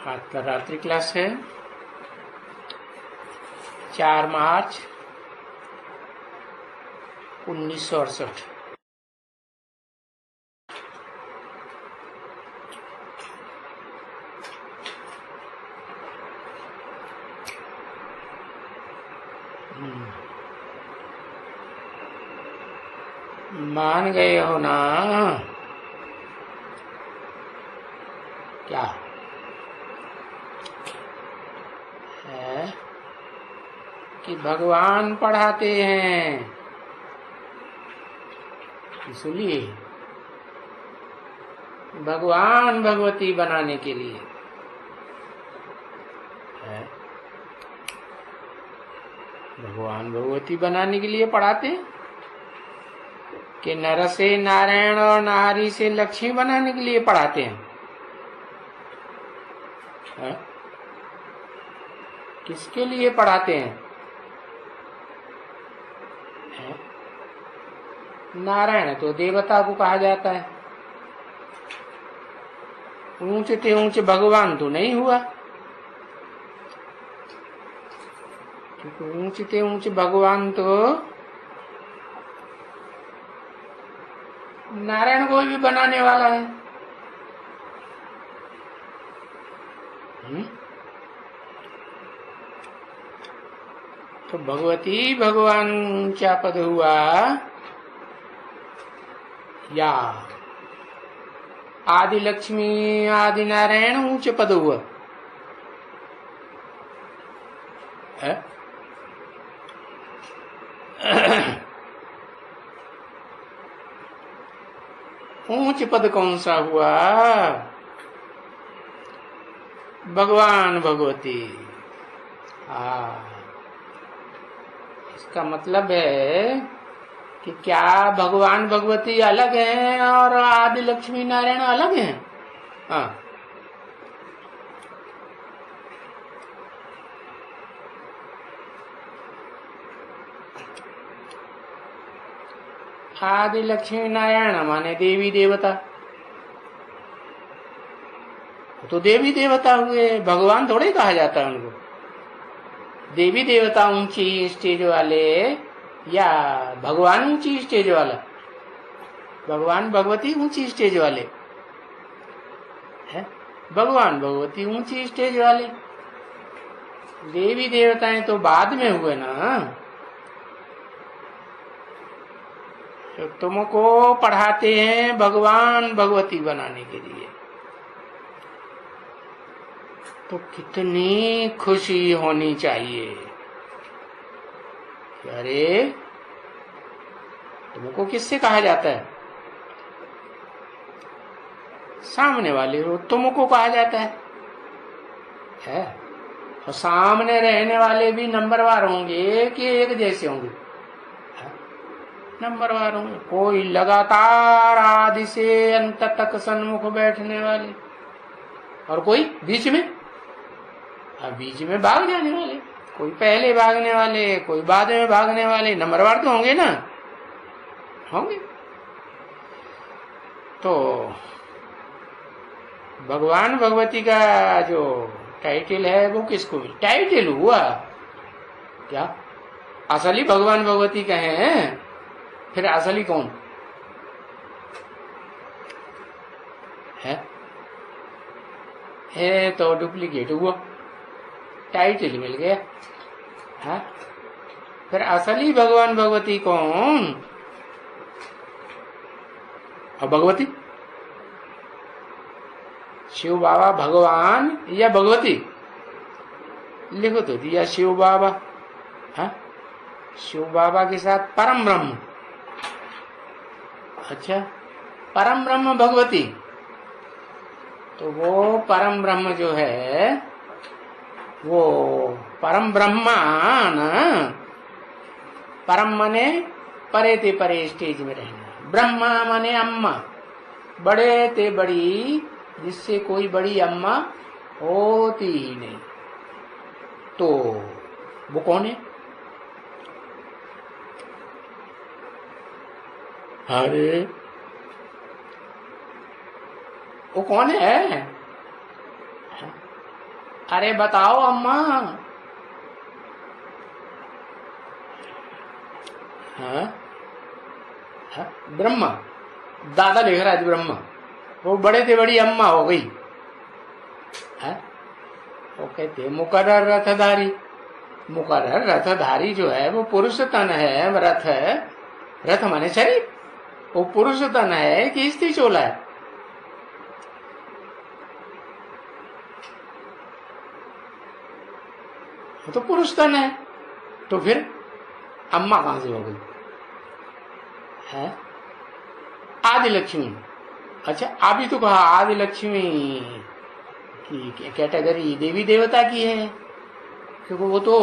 आज का रात्रि क्लास है 4 मार्च 1968। मान गए हो ना? क्या है कि भगवान पढ़ाते हैं, इसलिए भगवान भगवती बनाने के लिए है। भगवान भगवती बनाने के लिए पढ़ाते हैं कि नर से नारायण और नारी से लक्ष्मी बनाने के लिए पढ़ाते हैं। किसके लिए पढ़ाते हैं? नारायण तो देवता को कहा जाता है। ऊंचे ते ऊंचे भगवान तो नहीं हुआ, क्योंकि ऊंचे ते ऊंचे भगवान तो नारायण को भी बनाने वाला है। तो भगवती भगवान ऊंचा पद हुआ या आदि लक्ष्मी आदि नारायण ऊंचे पद हुआ है? ऊंच पद कौन सा हुआ? भगवान भगवती। इसका मतलब है कि क्या भगवान भगवती अलग हैं और आदि लक्ष्मी नारायण अलग हैं? हाँ, आदि लक्ष्मी नारायण माने देवी देवता, तो देवी देवता हुए, भगवान थोड़े कहा जाता है उनको। देवी देवता ऊंची स्टेज वाले या भगवान ऊंची स्टेज वाला? भगवान भगवती ऊंची स्टेज वाले है। भगवान भगवती ऊंची स्टेज वाले, देवी देवताएं तो बाद में हुए ना। तो तुमको पढ़ाते हैं भगवान भगवती बनाने के लिए, तो कितनी खुशी होनी चाहिए। अरे तुमको किससे कहा जाता है? सामने वाले हो तुमको कहा जाता है? और सामने रहने वाले भी नंबरवार होंगे कि एक जैसे होंगे? नंबरवार होंगे। कोई लगातार आदि से अंत तक सन्मुख बैठने वाले, और कोई बीच में, बीच में भाग जाने वाले, कोई पहले भागने वाले, कोई बाद में भागने वाले। नंबरवार तो होंगे ना, होंगे। तो भगवान भगवती का जो टाइटल है वो किसको मिला? टाइटल हुआ क्या? असली भगवान भगवती कहे हैं, फिर असली कौन है? तो डुप्लीकेट हुआ, टाइटल मिल गया है। फिर असली भगवान भगवती कौन? और भगवती शिव बाबा भगवान या भगवती? लिखो तो दिया शिव बाबा है। शिव बाबा के साथ परम ब्रह्म। अच्छा, परम ब्रह्म भगवती। तो वो परम ब्रह्म जो है, वो परम ब्रह्मा न, परम माने परे ते परे स्टेज में रहना, ब्रह्मा माने अम्मा, बड़े ते बड़ी, जिससे कोई बड़ी अम्मा होती ही नहीं। तो वो कौन है? अरे वो कौन है? अरे बताओ अम्मा। हाँ हाँ, ब्रह्मा, दादा लिख रहा है ब्रह्मा, वो बड़े थे बड़ी अम्मा हो गई। हाँ? वो कहते मुकर्रर रथधारी। मुकर्रर रथधारी जो है वो पुरुष तन है, रथ है, रथ माने शरीर, वो पुरुष तन है कि स्त्री चोला है? वो तो पुरुष तन है, तो फिर अम्मा कहां से हो गई है? आदि लक्ष्मी। अच्छा, अभी तो कहा आदि लक्ष्मी की कैटेगरी देवी देवता की है, क्योंकि वो तो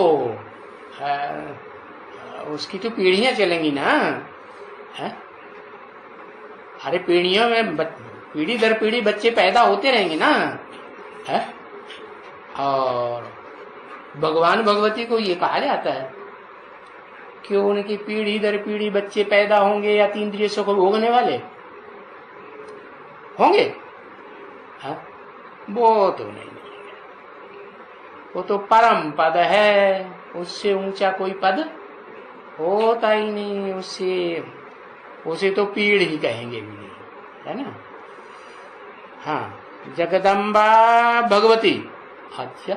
उसकी तो पीढ़ियां चलेंगी ना। है? अरे पीढ़ियों में पीढ़ी दर पीढ़ी बच्चे पैदा होते रहेंगे ना। है? और भगवान भगवती को ये कहा जाता है कि उनकी पीढ़ी दर पीढ़ी बच्चे पैदा होंगे या तीन इंद्रियों को भोगने वाले होंगे। हाँ? वो तो नहीं, वो तो परम पद है, उससे ऊंचा कोई पद होता ही नहीं। उसे तो पीढ़ ही कहेंगे भी नहीं, है ना। हाँ, जगदम्बा भगवती। अच्छा,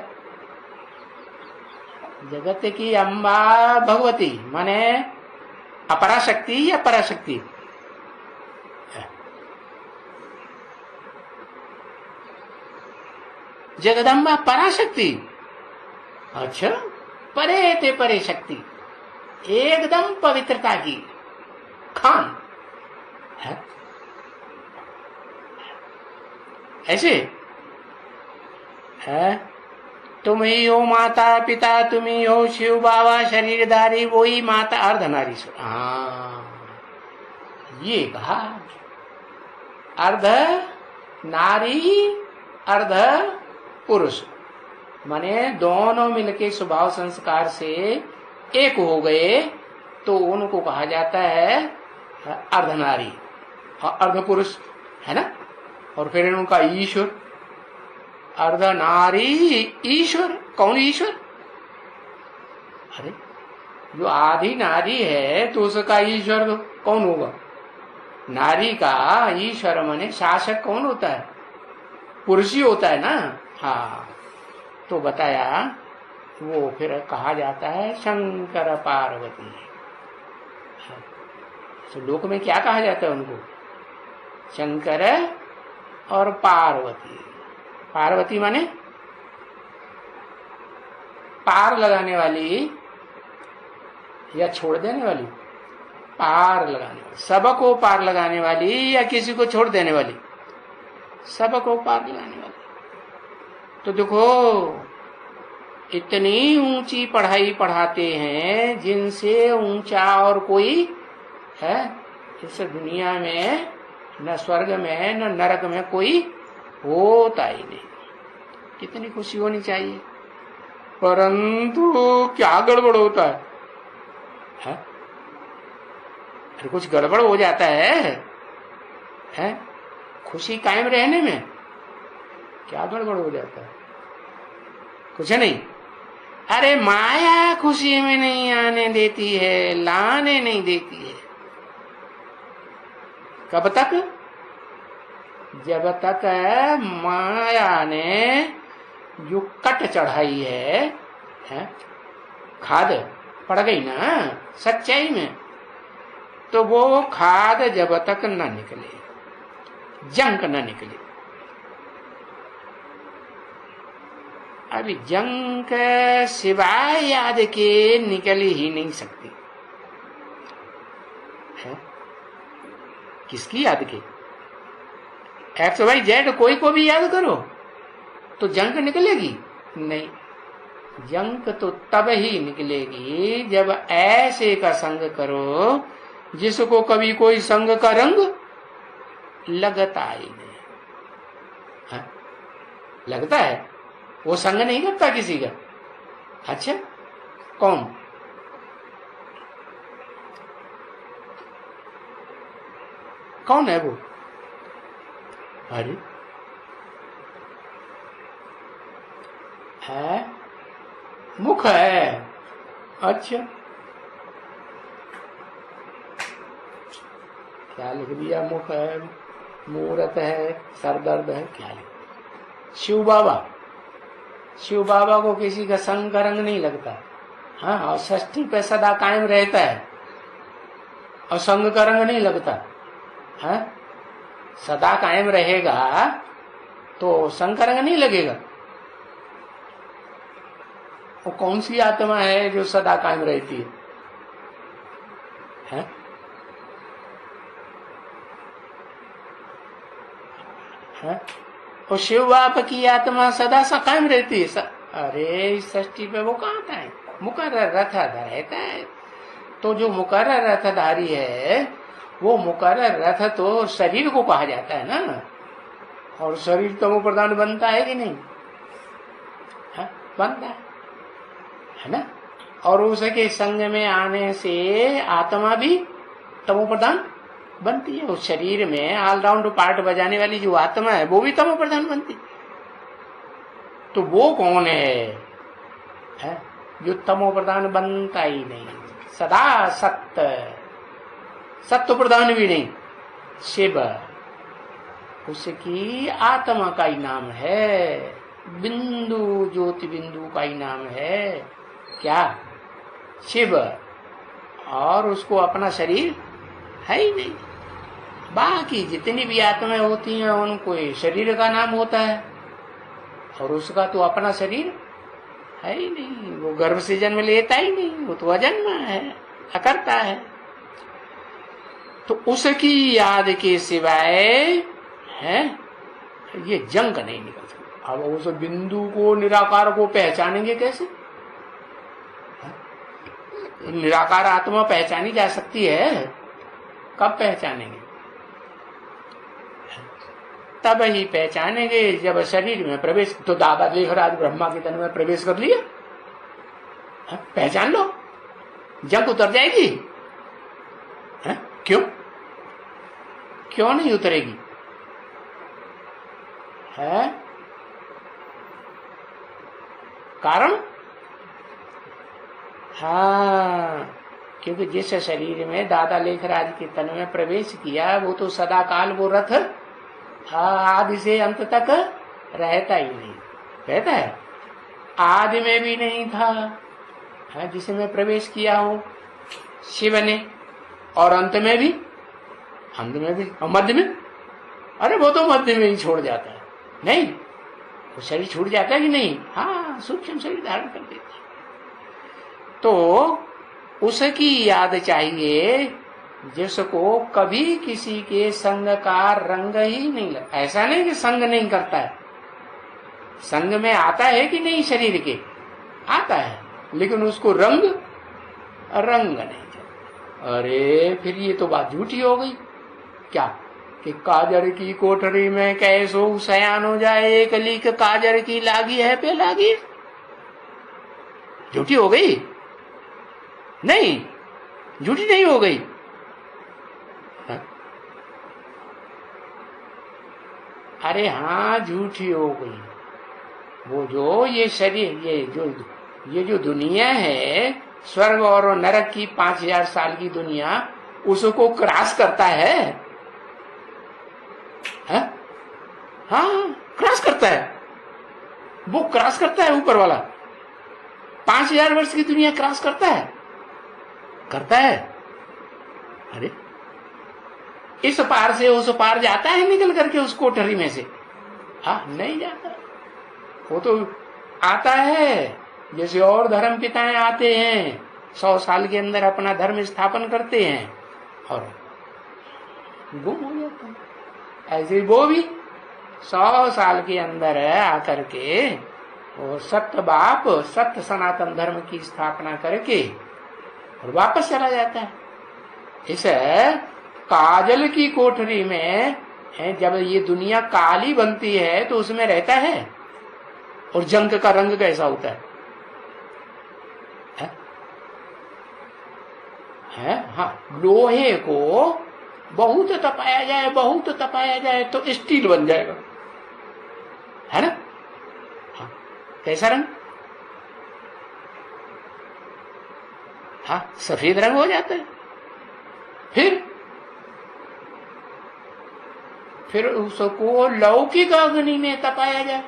जगत की अम्बा भगवती माने अपराशक्ति या पराशक्ति? जगदम्बा पराशक्ति। अच्छा, परे ते परे शक्ति, एकदम पवित्रता की खान है। ऐसे है, तुम ही हो माता पिता, तुम ही हो शिव बाबा शरीरधारी, वो ही माता अर्धनारीश्वर। हाँ, ये कहा अर्ध नारी अर्ध पुरुष, माने दोनों मिलके स्वभाव संस्कार से एक हो गए तो उनको कहा जाता है अर्धनारी और अर्ध है ना। और फिर उनका ईश्वर, अर्धनारी ईश्वर। कौन ईश्वर? अरे जो आधी नारी है तो उसका ईश्वर तो कौन होगा? नारी का ईश्वर माने शासक कौन होता है? पुरुष ही होता है ना। हाँ, तो बताया वो फिर कहा जाता है शंकर पार्वती। तो लोक में क्या कहा जाता है उनको? शंकर और पार्वती। पार्वती माने पार लगाने वाली या छोड़ देने वाली? पार लगाने वाली, सबको पार लगाने वाली या किसी को छोड़ देने वाली? सबको पार लगाने वाली। तो देखो, इतनी ऊंची पढ़ाई पढ़ाते हैं जिनसे ऊंचा और कोई है इस दुनिया में, न स्वर्ग में न नरक में कोई होता ही नहीं। कितनी खुशी होनी चाहिए, परंतु क्या गड़बड़ होता है? फिर कुछ गड़बड़ हो जाता है? खुशी कायम रहने में क्या गड़बड़ हो जाता है? कुछ नहीं। अरे माया खुशी में नहीं आने देती है, लाने नहीं देती है। कब तक? जब तक माया ने जो कट चढ़ाई है, खाद पड़ गई ना सच्चाई में, तो वो खाद जब तक न निकले, जंक न निकले। अभी जंक सिवाय याद के निकल ही नहीं सकती है। किसकी याद के? एक्स वाई जेड कोई को भी याद करो तो जंक निकलेगी? नहीं, जंक तो तब ही निकलेगी जब ऐसे का संग करो जिसको कभी कोई संग का रंग लगता ही नहीं है। लगता है? वो संग नहीं करता किसी का। अच्छा, कौन? कौन है वो? अरे है, मुख है। अच्छा, क्या लिख दिया? मुख है, मूर्त है, सरदर्द है, क्या लिख? शिव बाबा, शिव बाबा को किसी का संग का रंग नहीं लगता। हाँ, और षष्ठी पे सदा कायम रहता है और संग का रंग नहीं लगता। हाँ, सदा कायम रहेगा तो संग का रंग नहीं लगेगा। वो कौन सी आत्मा है जो सदा कायम रहती है? हैं? हैं? और शिव बाप की आत्मा सदा सा कायम रहती है। अरे इस षष्ठी पे वो कहाँ था? मुकर्रर रथधारी रहता है। तो जो मुकर्रर रथधारी है, वो मुकर्रर रथ तो शरीर को कहा जाता है ना। और शरीर तमो प्रधान बनता है कि नहीं? है? बनता है ना। और उसके संग में आने से आत्मा भी तमो प्रधान बनती है। उस शरीर में ऑलराउंड पार्ट बजाने वाली जो आत्मा है वो भी तमो प्रधान बनती है। तो वो कौन है जो तमो प्रधान बनता ही नहीं, सदा सत्य, सत्व प्रधान भी नहीं, शिव। उसकी आत्मा का ही नाम है बिंदु, ज्योति बिंदु का ही नाम है क्या? शिव। और उसको अपना शरीर है ही नहीं। बाकी जितनी भी आत्माएं होती हैं उनको शरीर का नाम होता है, और उसका तो अपना शरीर है ही नहीं। वो गर्भ से जन्म लेता ही नहीं, वो तो अजन्मा है, अकर्ता है। तो उसकी याद के सिवाय है ये जंग नहीं निकल सकता। अब उस बिंदु को, निराकार को पहचानेंगे कैसे? निराकार आत्मा पहचानी जा सकती है, कब पहचानेंगे? तब ही पहचानेंगे जब शरीर में प्रवेश। तो दादा लेखराज ब्रह्मा के तन में प्रवेश कर लिया, पहचान लो, जंग उतर जाएगी। क्यों? क्यों नहीं उतरेगी? है कारण? हाँ, क्योंकि जिस शरीर में दादा लेखराज के तन में प्रवेश किया वो तो सदा काल वो रथ आदि से अंत तक रहता ही नहीं। रहता है? आदि में भी नहीं था जिसमें प्रवेश किया हो शिव ने, और अंत में भी, और मध्य में। अरे वो तो मध्य में ही छोड़ जाता है, नहीं वो शरीर छूट जाता है कि नहीं? हाँ, सूक्ष्म शरीर धारण कर देता है। तो उसकी याद चाहिए जिसको कभी किसी के संग का रंग ही नहीं लगता। ऐसा नहीं कि संग नहीं करता है, संग में आता है कि नहीं, शरीर के आता है, लेकिन उसको रंग नहीं चलता। अरे फिर ये तो बात झूठी हो गई क्या? कि काजर की कोठरी में कैसो सयान हो जाए, एक लीक काजर की लागी है पे लागी। झूठी हो गई? नहीं, झूठी नहीं हो गई। अरे हाँ, झूठी हो गई। वो जो ये शरीर, ये जो दुनिया है, स्वर्ग और नरक की 5000 साल की दुनिया, उसको क्रॉस करता है। हाँ, क्रॉस करता है, वो क्रॉस करता है। ऊपर वाला 5000 वर्ष की दुनिया क्रॉस करता है, करता है। अरे इस पार से उस पार जाता है निकल करके उस कोठरी में से? हाँ, नहीं जाता। वो तो आता है जैसे और धर्म पिताएं आते हैं, 100 साल के अंदर अपना धर्म स्थापन करते हैं और गुम हो जाते हैं। ऐसे वो भी 100 साल के अंदर आकर के वो सत्य बाप, सत्य सनातन धर्म की स्थापना करके और वापस चला जाता है। इस काजल की कोठरी में जब ये दुनिया काली बनती है तो उसमें रहता है। और जंग का रंग कैसा होता है? हाँ, लोहे को बहुत तपाया जाए, बहुत तपाया जाए तो स्टील बन जाएगा, है ना? हाँ, कैसा रंग? हाँ, सफेद रंग हो जाता है। फिर उसको लौकिक अग्नि में तपाया जाए।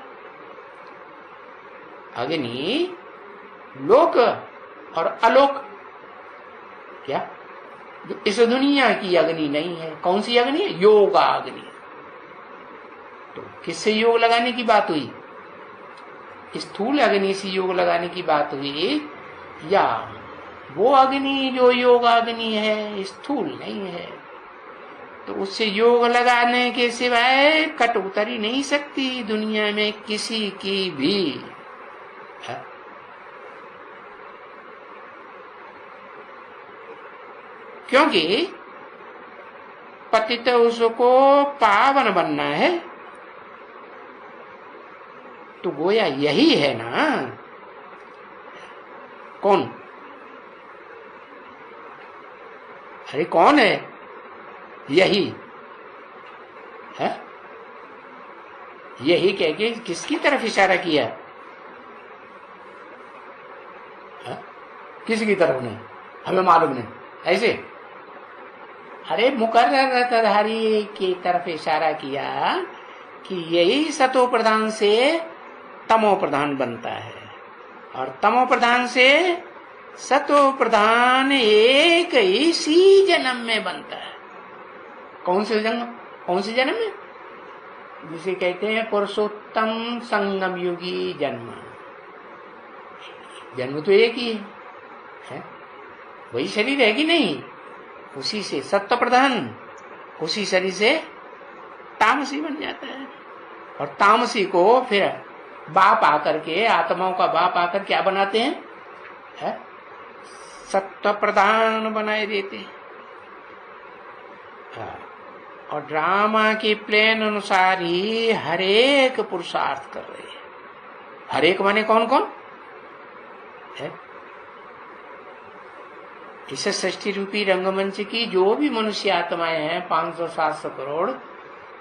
अग्नि लोक और अलोक, क्या जो इस दुनिया की अग्नि नहीं है। कौन सी अग्नि है? योगा अग्नि। तो किससे योग लगाने की बात हुई? स्थूल अग्नि से योग लगाने की बात हुई, या वो अग्नि जो योग अग्नि है, स्थूल नहीं है, तो उससे योग लगाने के सिवाय कट उतर ही नहीं सकती दुनिया में किसी की भी। है? क्योंकि पतित उसको पावन बनना है, तो गोया यही है ना। कौन? अरे कौन है? यही है। यही कह के किसकी तरफ इशारा किया? है? किसकी तरफ नहीं, हमें मालूम नहीं। ऐसे अरे मुकर्ररधारी की तरफ इशारा किया कि यही सतो प्रधान से तमो प्रधान बनता है, और तमो प्रधान से सतो प्रधान एक इसी जन्म में बनता है। कौन से जन्म में? जिसे कहते हैं पुरुषोत्तम संगम युगी जन्म। जन्म तो एक ही है? वही शरीर है कि नहीं? उसी से सत्य प्रधान, उसी शरीर से तामसी बन जाता है, और तामसी को फिर बाप आकर के, आत्माओं का बाप आकर क्या बनाते हैं? है? सत्य प्रधान बनाए देते हैं। और ड्रामा के प्लान अनुसार ही हरेक पुरुषार्थ कर रहे हैं। हरेक माने कौन कौन है? इस सृष्टि रूपी रंगमंच की जो भी मनुष्य आत्माएं हैं, 500-700 करोड़,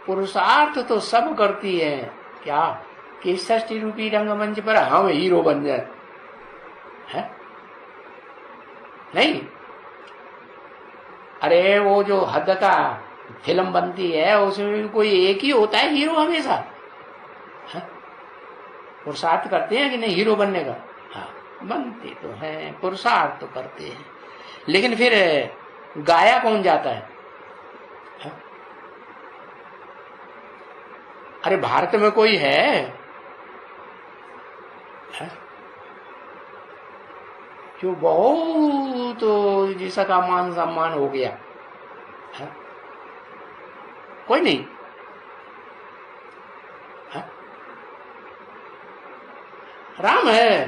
पुरुषार्थ तो सब करती है। क्या कि सृष्टि रूपी रंगमंच पर हम हीरो बन जाए? है? नहीं। अरे वो जो हद का फिल्म बनती है, उसमें भी कोई एक ही होता है हीरो हमेशा। पुरुषार्थ करते हैं कि नहीं हीरो बनने का? हाँ, बनते तो हैं, पुरुषार्थ तो करते हैं, लेकिन फिर गाया कौन जाता है? अरे भारत में कोई है जो बहुत जिसका मान सम्मान हो गया? है? कोई नहीं। है? राम है।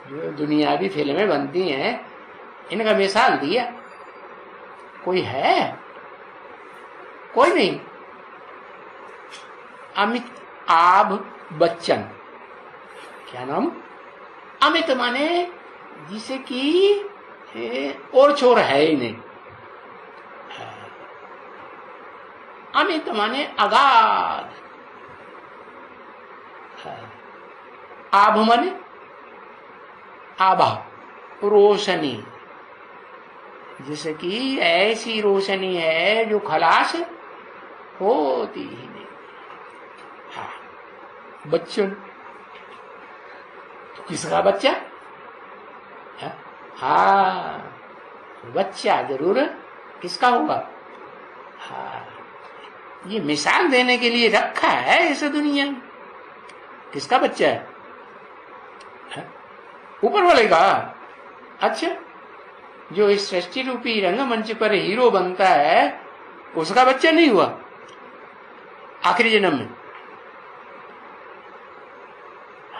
जो दुनियावी फिल्में बनती हैं, इनका मिसाल दिया। कोई है? कोई नहीं। अमिताभ बच्चन, क्या नाम? अमित माने जिसे कि और छोर है ही नहीं। अमित माने अगाध। आभ माने आभा, रोशनी, जिसे कि ऐसी रोशनी है जो खलास होती ही नहीं। हाँ, बच्चन। किसका बच्चा? हाँ, बच्चा जरूर किसका होगा? हाँ, ये मिसाल देने के लिए रखा है इस दुनिया में। किसका बच्चा है? ऊपर वाले का। अच्छा, जो इस सृष्टि रूपी रंगमंच पर हीरो बनता है, उसका बच्चा नहीं हुआ आखिरी जन्म में?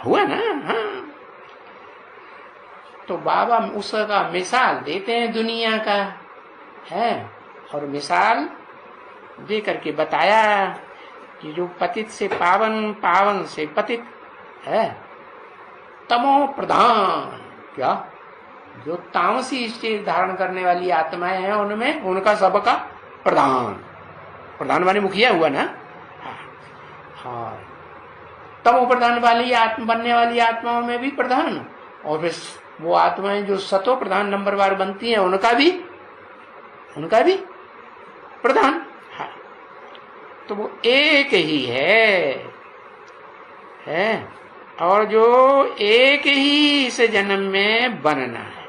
हुआ ना? हाँ। तो बाबा उसका मिसाल देते हैं दुनिया का है, और मिसाल दे करके बताया कि जो पतित से पावन, पावन से पतित है, तमो प्रधान, क्या जो तामसी स्टेज धारण करने वाली आत्माएं हैं, उनमें उनका सबका प्रधान। प्रधान माने मुखिया हुआ ना? हाँ। तमो प्रधान वाली बनने वाली आत्माओं में भी प्रधान, और फिर वो आत्माएं जो सतो प्रधान नंबरवार बनती हैं उनका भी प्रधान। हाँ, तो वो एक ही है और जो एक ही इस जन्म में बनना है,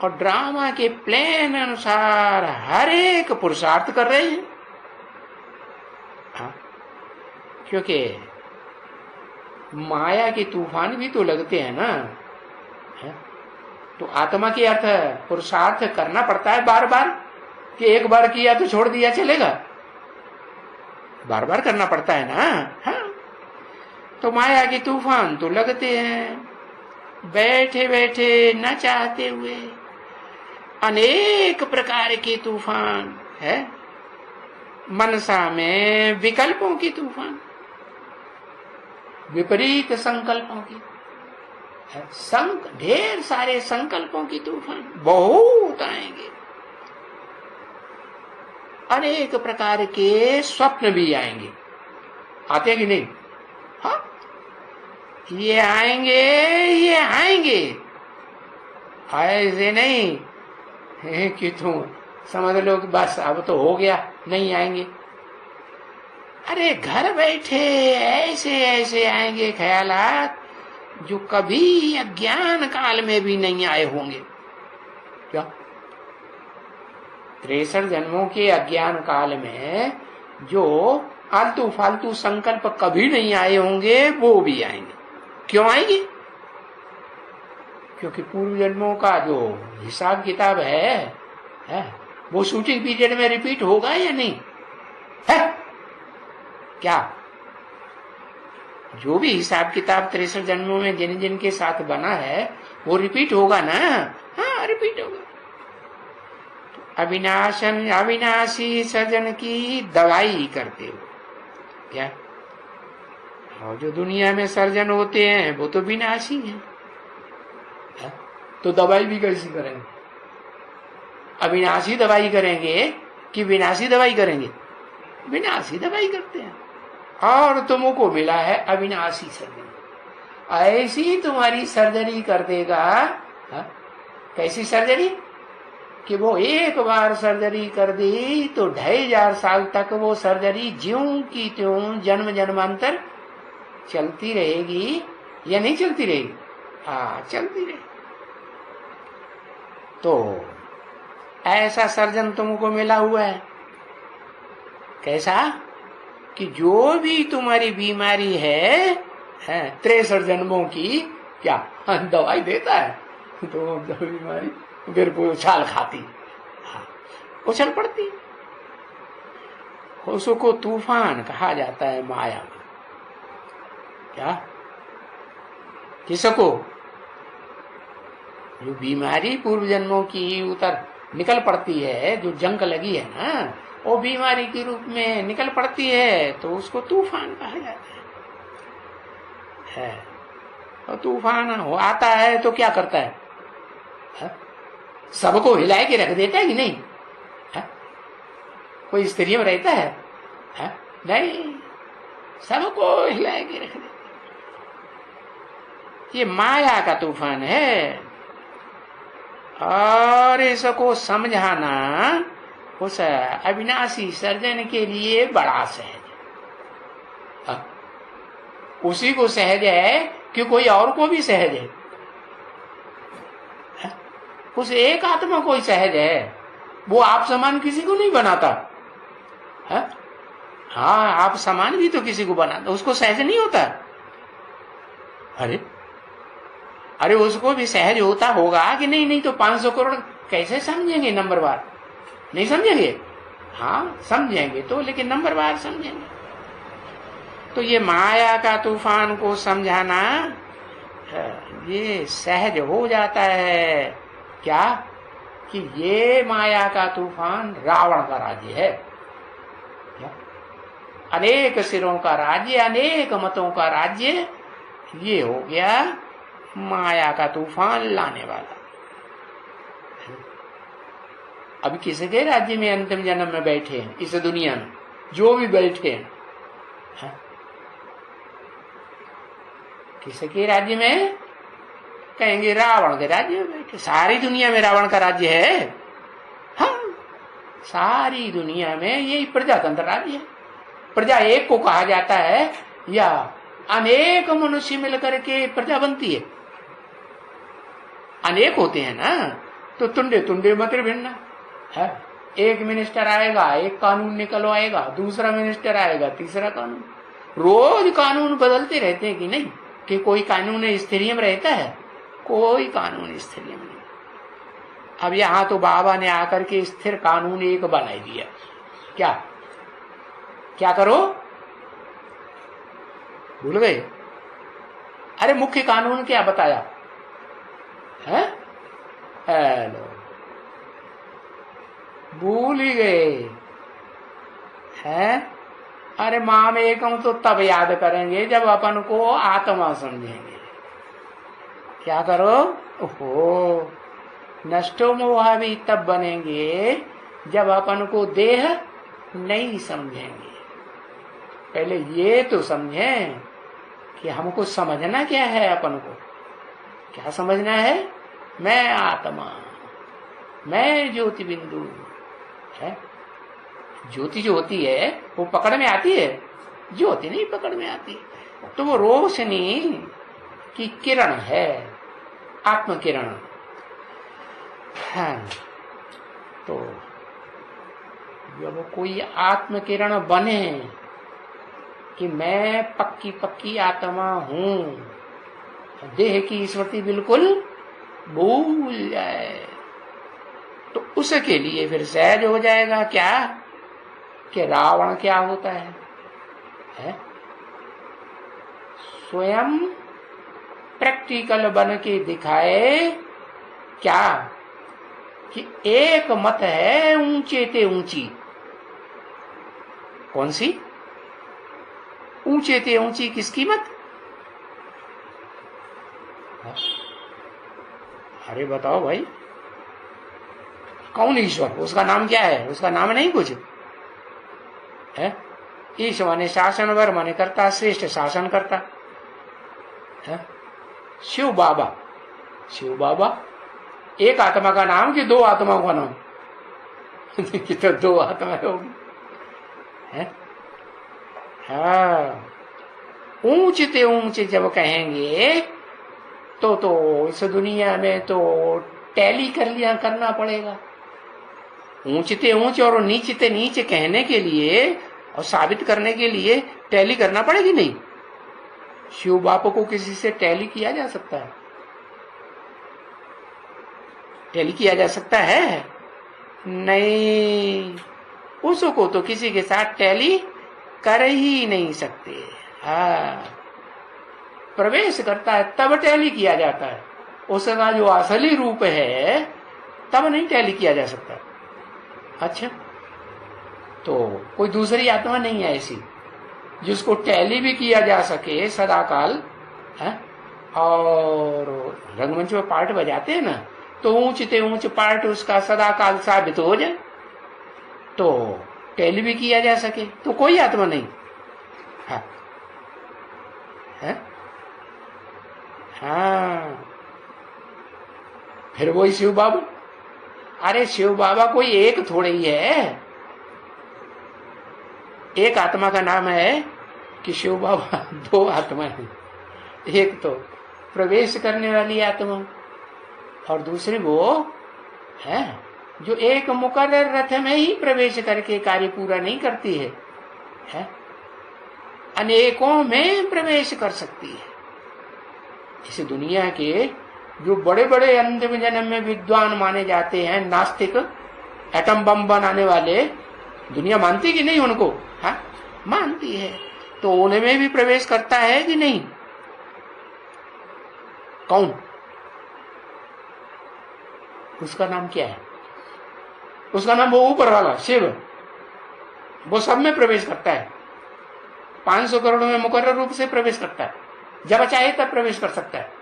और ड्रामा के प्लान अनुसार हर एक पुरुषार्थ कर रहे हैं। हाँ, क्योंकि माया के तूफान भी तो लगते हैं ना, है? तो आत्मा के अर्थ पुरुषार्थ करना पड़ता है बार बार, कि एक बार किया तो छोड़ दिया चलेगा, बार बार करना पड़ता है ना। हाँ, तो माया के तूफान तो लगते हैं, बैठे बैठे न चाहते हुए अनेक प्रकार के तूफान है। मनसा में विकल्पों की तूफान, विपरीत संकल्पों की, ढेर सारे संकल्पों की तूफान बहुत आएंगे। अनेक प्रकार के स्वप्न भी आएंगे, आते हैं कि नहीं? हाँ, ये आएंगे ऐसे नहीं है कि तुम समझ लो कि बस अब तो हो गया, नहीं आएंगे। अरे घर बैठे ऐसे आएंगे ख्यालात जो कभी अज्ञान काल में भी नहीं आए होंगे। क्या 63 जन्मों के अज्ञान काल में जो आलतू फालतू संकल्प कभी नहीं आए होंगे वो भी आएंगे। क्यों आएंगे? क्योंकि पूर्व जन्मों का जो हिसाब किताब है वो शूटिंग पीरियड में रिपीट होगा या नहीं है? क्या जो भी हिसाब किताब 63 जन्मों में जिन जिन के साथ बना है वो रिपीट होगा ना? हाँ, रिपीट होगा। अविनाशी सर्जन की दवाई करते हो क्या? और जो दुनिया में सर्जन होते हैं वो तो विनाशी है, तो दवाई भी कैसी करेंगे? अविनाशी दवाई करेंगे कि विनाशी दवाई करेंगे? विनाशी दवाई करते हैं। और तुमको मिला है अविनाशी सर्जरी, ऐसी तुम्हारी सर्जरी कर देगा। कैसी सर्जरी? कि वो एक बार सर्जरी कर दी तो 2500 साल तक वो सर्जरी ज्यों की त्यों जन्म जन्मांतर चलती रहेगी या नहीं चलती रहेगी? हाँ, चलती रहेगी। तो ऐसा सर्जन तुमको मिला हुआ है। कैसा? कि जो भी तुम्हारी बीमारी है 63 जन्मों की, क्या दवाई देता है? तो बीमारी फिर वो उछाल खाती, उछल पड़ती। उसको तूफान कहा जाता है माया में। क्या? किसको? जो बीमारी पूर्व जन्मों की उतर निकल पड़ती है, जो जंग लगी है ना, वो बीमारी के रूप में निकल पड़ती है, तो उसको तूफान कहा जाता है। और तूफान आता है तो क्या करता है? सबको हिला के रख देता है कि नहीं? कोई स्थिति में रहता है? नहीं, सबको हिला के रख देता। ये माया का तूफान है, और इसको समझाना उस अविनाशी सर्जन के लिए बड़ा सहज है। उसी को सहज है कि कोई और को भी सहज है? उस एक आत्मा को ही सहज है। वो आप समान किसी को नहीं बनाता है? हाँ, आप समान भी तो किसी को बनाता, उसको सहज नहीं होता। अरे उसको भी सहज होता होगा कि नहीं? नहीं तो 500 करोड़ कैसे समझेंगे नंबरवार? नहीं समझेंगे? हाँ, समझेंगे तो, लेकिन नंबरवार समझेंगे। तो ये माया का तूफान को समझाना ये सहज हो जाता है। क्या? कि ये माया का तूफान रावण का राज्य है। अनेक सिरों का राज्य, अनेक मतों का राज्य, ये हो गया माया का तूफान लाने वाला। अभी किसके राज्य में अंतिम जन्म में बैठे हैं? इस दुनिया में जो भी बैठे हैं, किसके राज्य में? कहेंगे रावण के राज्य में बैठे। सारी दुनिया में रावण का राज्य है? हाँ, सारी दुनिया में यही प्रजातंत्र राज्य है। प्रजा एक को कहा जाता है या अनेक मनुष्य मिलकर के प्रजा बनती है? अनेक होते हैं ना, तो तुंडे तुंडे मत भिड़ना है। एक मिनिस्टर आएगा, एक कानून निकलवाएगा, दूसरा मिनिस्टर आएगा, तीसरा कानून। रोज कानून बदलते रहते हैं कि नहीं? कि कोई कानून स्थिर में रहता है? कोई कानून स्थिर में नहीं। अब यहां तो बाबा ने आकर के स्थिर कानून एक बना दिया। क्या क्या करो? भूल गए? अरे मुख्य कानून क्या बताया है? हेलो, भूल ही गए हैं? अरे मामेकम तो तब याद करेंगे जब अपन को आत्मा समझेंगे। क्या करो? ओहो, नष्टो मोह भी तब बनेंगे जब अपन को देह नहीं समझेंगे। पहले ये तो समझें कि हमको समझना क्या है। अपन को क्या समझना है? मैं आत्मा, मैं ज्योति बिंदु है। ज्योति जो होती है वो पकड़ में आती है? ज्योति नहीं पकड़ में आती। तो वो रोशनी की किरण है, आत्म किरण। हाँ, तो जब कोई आत्म किरण बने कि मैं पक्की पक्की आत्मा हूं, देह की स्मृति बिल्कुल भूल जाए, तो उसके लिए फिर सहज हो जाएगा क्या कि रावण क्या होता है? स्वयं प्रैक्टिकल बन के दिखाए क्या कि एक मत है ऊंचे ते ऊंची। कौन सी? ऊंचे ते ऊंची किसकी मत? अरे बताओ भाई, कौन ईश्वर? उसका नाम क्या है? उसका नाम नहीं कुछ है? ईश माने शासन, वर माने करता, श्रेष्ठ शासन करता है। शिव बाबा, शिव बाबा एक आत्मा का नाम कि दो आत्माओं का नाम? कि तो दो आत्माएं होगी है। हाँ, ऊंचते ऊंचे जब कहेंगे तो इस दुनिया में तो टैली कर लिया करना पड़ेगा। ऊंचते ऊंच और नीचते नीचे कहने के लिए और साबित करने के लिए टैली करना पड़ेगी नहीं? शिव बापू को किसी से टैली किया जा सकता है? टैली किया जा सकता है? नहीं, उसको तो किसी के साथ टैली कर ही नहीं सकते। हाँ, प्रवेश करता है तब टैली किया जाता है। उसका जो असली रूप है तब नहीं टैली किया जा सकता। अच्छा, तो कोई दूसरी आत्मा नहीं है ऐसी जिसको टैली भी किया जा सके सदाकाल है? और रंगमंच में पार्ट बजाते हैं ना, तो ऊंचते ऊंच पार्ट उसका सदाकाल साबित हो जाए, तो टैली भी किया जा सके, तो कोई आत्मा नहीं है? हाँ, फिर वही शिव बाबा। अरे शिव बाबा कोई एक थोड़े ही है। एक आत्मा का नाम है कि शिव बाबा दो आत्मा है। एक तो प्रवेश करने वाली आत्मा और दूसरी वो है जो एक मुकर्रर रथ में ही प्रवेश करके कार्य पूरा नहीं करती है? अनेकों में प्रवेश कर सकती है। इस दुनिया के जो बड़े बड़े अंतिम जन्म में विद्वान माने जाते हैं, नास्तिक, एटम बम बनाने वाले, दुनिया मानती कि नहीं उनको? हाँ, मानती है। तो उनमें भी प्रवेश करता है कि नहीं? कौन? उसका नाम क्या है? उसका नाम वो ऊपर वाला शिव, वो सब में प्रवेश करता है। 500 करोड़ में मुकर्रर रूप से प्रवेश करता है, जब चाहे तब प्रवेश कर सकता है।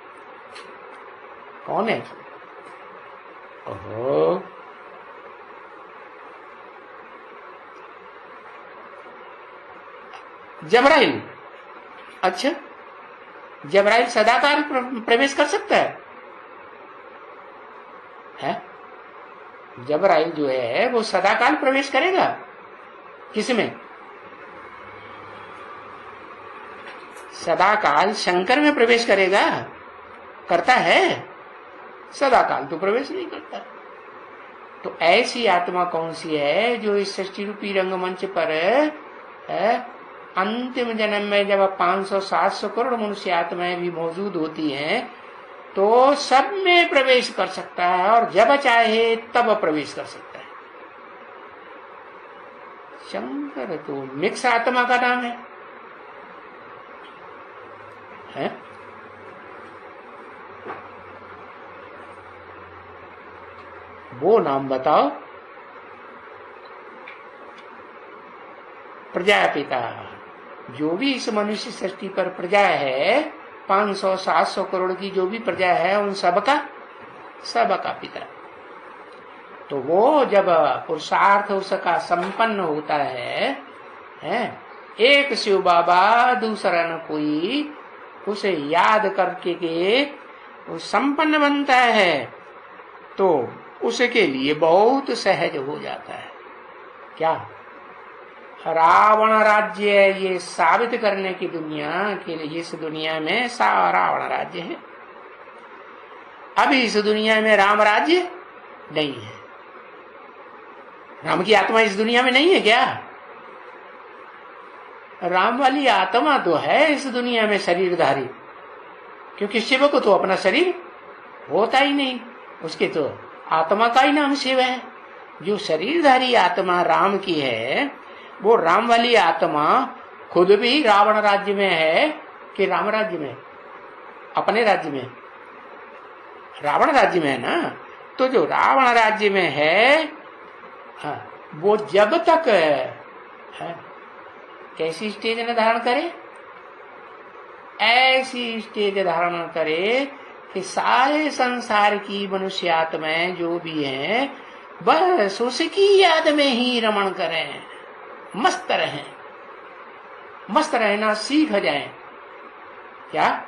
कौन है? ओहो, जबराइल। अच्छा, जबराइल सदाकाल प्रवेश कर सकता है? जबराइल जो है वो सदाकाल प्रवेश करेगा किसमें? सदाकाल शंकर में प्रवेश करेगा? करता है? सदाकाल तो प्रवेश नहीं करता। तो ऐसी आत्मा कौन सी है जो इस सृष्टि रूपी रंगमंच पर अंतिम जन्म में जब 500-700 करोड़ मनुष्य आत्माएं भी मौजूद होती हैं तो सब में प्रवेश कर सकता है और जब चाहे तब प्रवेश कर सकता है। शंकर तो मिक्स आत्मा का नाम है? वो नाम बताओ। प्रजापिता, जो भी इस मनुष्य सृष्टि पर प्रजा है, 500-700 करोड़ की जो भी प्रजा है, उन सबका पिता। तो वो जब पुरुषार्थ उसका संपन्न होता है, एक शिव बाबा दूसरा न कोई, उसे याद करके के वो संपन्न बनता है तो उसके लिए बहुत सहज हो जाता है। क्या? रावण राज्य ये साबित करने की दुनिया के लिए, इस दुनिया में रावण राज्य है। अभी इस दुनिया में राम राज्य नहीं है। राम की आत्मा इस दुनिया में नहीं है क्या? राम वाली आत्मा तो है इस दुनिया में शरीरधारी, क्योंकि शिव को तो अपना शरीर होता ही नहीं, उसके तो आत्मा का ही नाम शिव है। जो शरीरधारी आत्मा राम की है, वो राम वाली आत्मा खुद भी रावण राज्य में है कि राम राज्य में? अपने राज्य में, रावण राज्य में है ना। तो जो रावण राज्य में है, वो जब तक कैसी स्टेज न धारण करे? ऐसी स्टेज धारण करे कि सारे संसार की मनुष्य आत्माएं जो भी हैं बस उसकी याद में ही रमण करें, मस्त रहें। मस्त रहना सीख जाएं। क्या?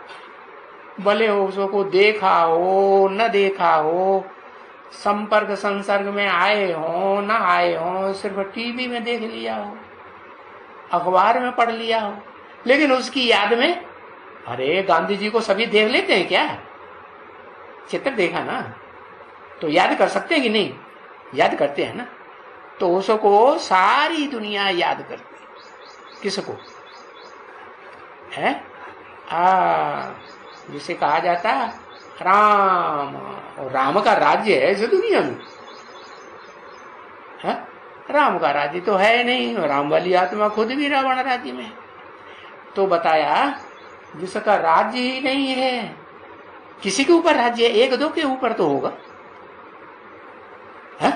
भले उसको देखा हो न देखा हो, संपर्क संसर्ग में आए हो न आए हो, सिर्फ टीवी में देख लिया हो, अखबार में पढ़ लिया हो, लेकिन उसकी याद में, अरे गांधी जी को सभी देख लेते हैं क्या? चित्र देखा ना, तो याद कर सकते हैं कि नहीं? याद करते हैं ना। तो उसको सारी दुनिया याद करती है। किसको? है जिसे कहा जाता है राम, और राम का राज्य है इस दुनिया में। है? राम का राज्य तो है नहीं, राम वाली आत्मा खुद भी रावण राज्य में। तो बताया जिसका राज्य ही नहीं है, किसी के ऊपर राज्य है? एक दो के ऊपर तो होगा, है?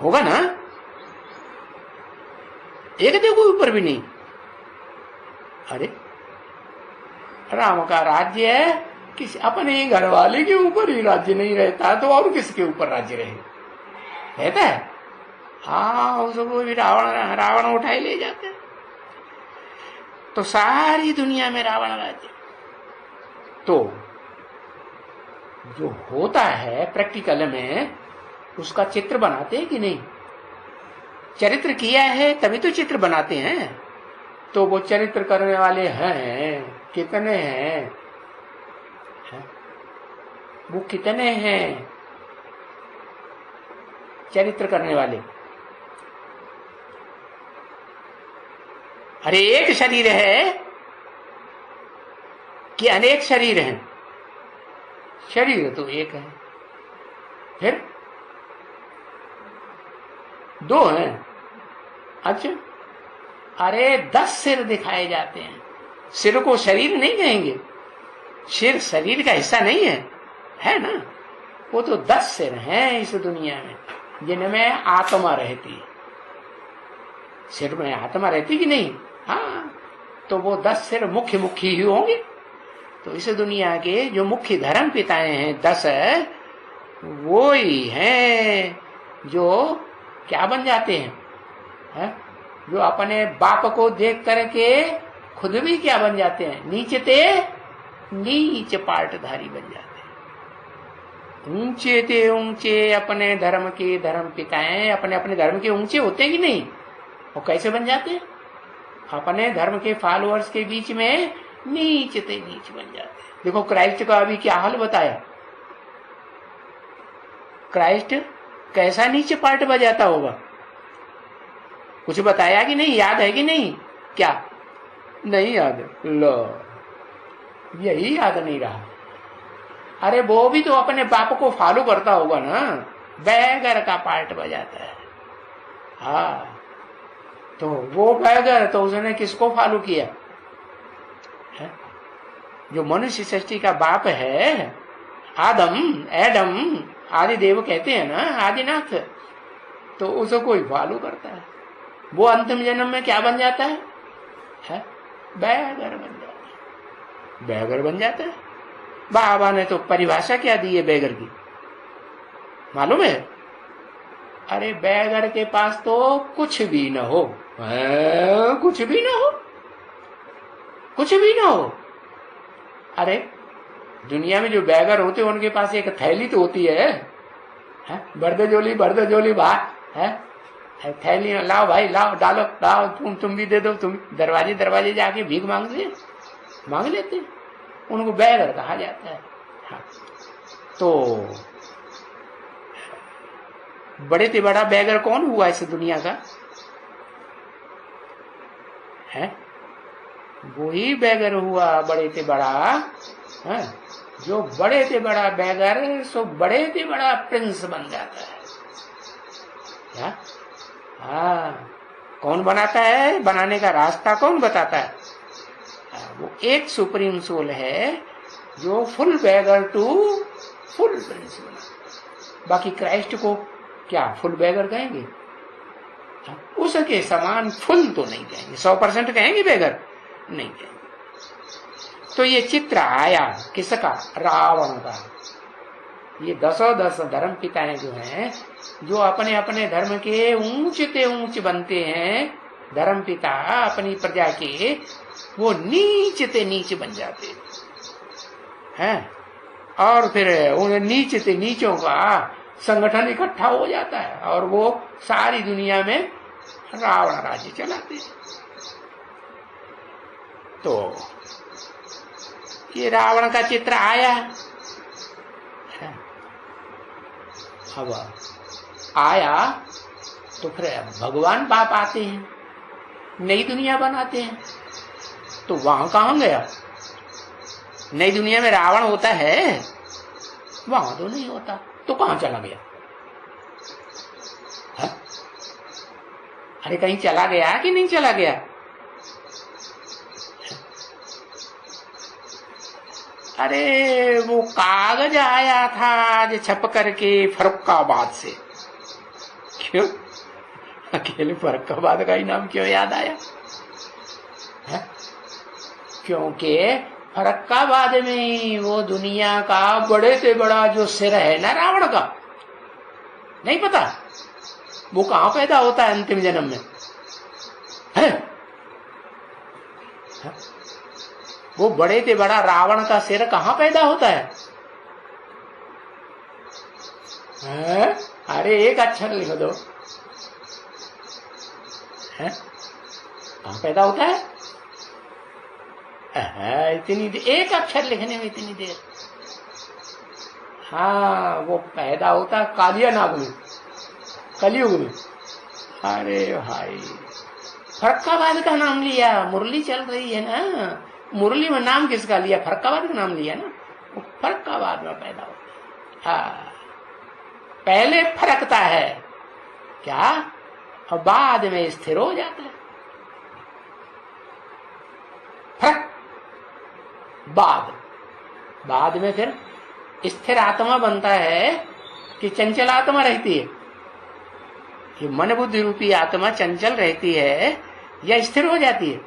होगा ना? एक दो के ऊपर भी नहीं। अरे राम का राज्य है, किसी अपने ही घर वाले के ऊपर ही राज्य नहीं रहता तो और किसके ऊपर राज्य रहता है? उसको भी रावण उठाए ले जाते हैं। तो सारी दुनिया में रावण राज्य। तो जो होता है प्रैक्टिकल में, उसका चित्र बनाते हैं कि नहीं? चरित्र किया है तभी तो चित्र बनाते हैं। तो वो चरित्र करने वाले हैं, कितने हैं? वो कितने हैं चरित्र करने वाले? अरे एक शरीर है कि अनेक शरीर हैं? शरीर तो एक है, फिर दो हैं। अच्छा, अरे 10 सिर दिखाए जाते हैं। सिर को शरीर नहीं कहेंगे, सिर शरीर का हिस्सा नहीं है ना। वो तो 10 सिर हैं इस दुनिया में, जिनमें आत्मा रहती है। सिर में आत्मा रहती कि नहीं? हाँ, तो वो 10 सिर मुख्य ही होंगे। तो इस दुनिया के जो मुख्य धर्म पिताएं हैं 10, वो ही हैं जो क्या बन जाते हैं? जो अपने बाप को देख करके खुद भी क्या बन जाते हैं, नीचते नीच पाटधारी बन जाते हैं। ऊंचे थे ऊंचे अपने धर्म के धर्म पिताएं, अपने अपने धर्म के ऊंचे होते हैं कि नहीं, वो कैसे बन जाते हैं, अपने धर्म के फॉलोअर्स के बीच में नीचते नीच बन जाते हैं। देखो क्राइस्ट का अभी क्या हाल बताया, क्राइस्ट कैसा नीचे पार्ट बजाता होगा, कुछ बताया कि नहीं, याद है कि नहीं, क्या नहीं याद, लो यही याद नहीं रहा। अरे वो भी तो अपने बाप को फॉलो करता होगा ना, बैगर का पार्ट बजाता है। हाँ तो वो बैगर, तो उसने किसको फॉलो किया है? जो मनुष्य सृष्टि का बाप है, आदम एडम आदि देव कहते हैं ना, आदिनाथ, तो उसको कोई फॉलो करता है। वो अंतिम जन्म में क्या बन जाता है? बैगर बन जाता है, बैगर बन जाता है। बाबा ने तो परिभाषा क्या दी है बैगर की, मालूम है? अरे बैगर के पास तो कुछ भी न हो, कुछ भी ना हो, कुछ भी ना हो। अरे दुनिया में जो बैगर होते हैं उनके पास एक थैली तो होती है, बर्द जोली बात है, थैली लाओ भाई, लाओ डालो, लाओ तुम भी दे दो, तुम दरवाजे दरवाजे जाके भीख मांग लेते हैं, उनको बैगर कहा जाता है। हाँ। तो बड़े से बड़ा बैगर कौन हुआ इस दुनिया का है? वही बैगर हुआ बड़े से बड़ा है, जो बड़े से बड़ा बैगर सो बड़े से बड़ा प्रिंस बन जाता है। क्या? हाँ, कौन बनाता है? बनाने का रास्ता कौन बताता है? वो एक सुप्रीम सोल है जो full beggar to full prince बना। बाकी क्राइस्ट को क्या फुल बैगर कहेंगे? उसके समान फुल तो नहीं कहेंगे, 100% कहेंगे बैगर नहीं कहेंगे। तो ये चित्र आया किसका? रावण का। ये 10 धर्म पिताएं जो हैं, जो अपने अपने धर्म के ऊंचते ऊंच बनते हैं, धर्म पिता अपनी प्रजा के, वो नीचते नीच बन जाते हैं। और फिर उन नीचते नीचों का संगठन इकट्ठा हो जाता है और वो सारी दुनिया में रावण राज्य चलाते हैं। तो ये रावण का चित्र आया। अब आया तो फिर भगवान बाप आते हैं, नई दुनिया बनाते हैं। तो वहां कहां गया? नई दुनिया में रावण होता है, वहां तो नहीं होता, तो कहां चला गया? है? अरे कहीं चला गया कि नहीं चला गया? अरे वो कागज आया था आज छप करके फर्रुखाबाद से। क्यों अकेले फर्रुखाबाद का ही नाम क्यों याद आया? है? क्योंकि फर्रुखाबाद में वो दुनिया का बड़े से बड़ा जो सिर है ना रावण का, नहीं पता वो कहां पैदा होता है अंतिम जन्म में? है? वो बड़े से बड़ा रावण का सिर कहां पैदा होता है? अरे एक अक्षर लिख दो, कहां पैदा होता है? इतनी एक अक्षर लिखने में इतनी देर? हाँ, वो पैदा होता कालिया नाग में, कलयुग में। अरे भाई फर्रुखाबाद का नाम लिया, मुरली चल रही है ना, मुरली में नाम किसका लिया? फर्रुखाबाद का नाम लिया ना, वो फर्रुखाबाद में पैदा होता है। हाँ, पहले फरकता है क्या और बाद में स्थिर हो जाता है। फरक बाद में फिर स्थिर आत्मा बनता है कि चंचल आत्मा रहती है? ये मन बुद्धि रूपी आत्मा चंचल रहती है या स्थिर हो जाती है?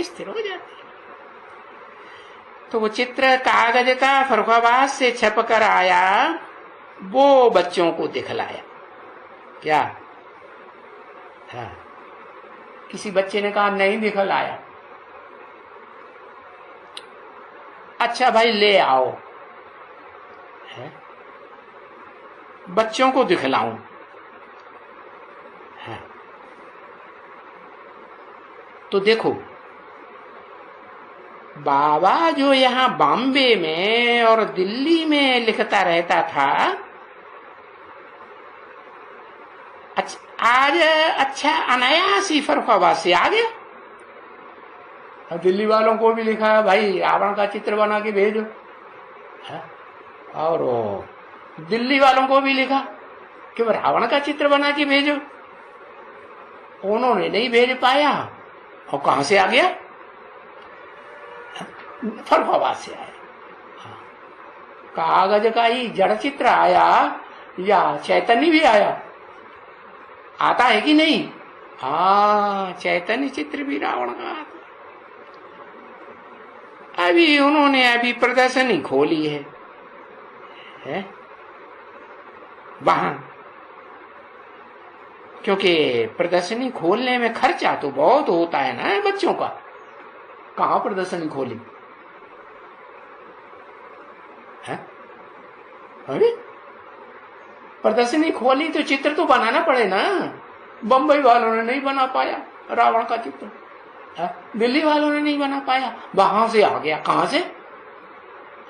स्थिर हो जाती है। तो वो चित्र कागज का फर्रुखाबाद से छप कर आया, वो बच्चों को दिखलाया। क्या? हाँ, किसी बच्चे ने कहा नहीं दिखलाया, अच्छा भाई ले आओ, है? बच्चों को दिखलाऊं, है? तो देखो बाबा जो यहाँ बॉम्बे में और दिल्ली में लिखता रहता था, आज अच्छा अनायास ही फर्रुखाबाद से आ गया। दिल्ली वालों को भी लिखा भाई रावण का चित्र बना के भेजो, है? और दिल्ली वालों को भी लिखा कि रावण का चित्र बना के भेजो, उन्होंने नहीं भेज पाया। और कहां से आ गया? फर्रुखाबाद से आया। कागज का ही जड़ चित्र आया या चैतन्य भी आया? आता है कि नहीं? हाँ, चैतन्य चित्र भी रावण का आता। अभी उन्होंने प्रदर्शनी खोली है वहां, क्योंकि प्रदर्शनी खोलने में खर्चा तो बहुत होता है ना बच्चों का। कहां प्रदर्शनी खोली है? अरे प्रदर्शनी खोली तो चित्र तो बनाना पड़े ना। बंबई वालों ने नहीं बना पाया रावण का चित्र, दिल्ली वालों ने नहीं बना पाया, वहां से आ गया। कहां से?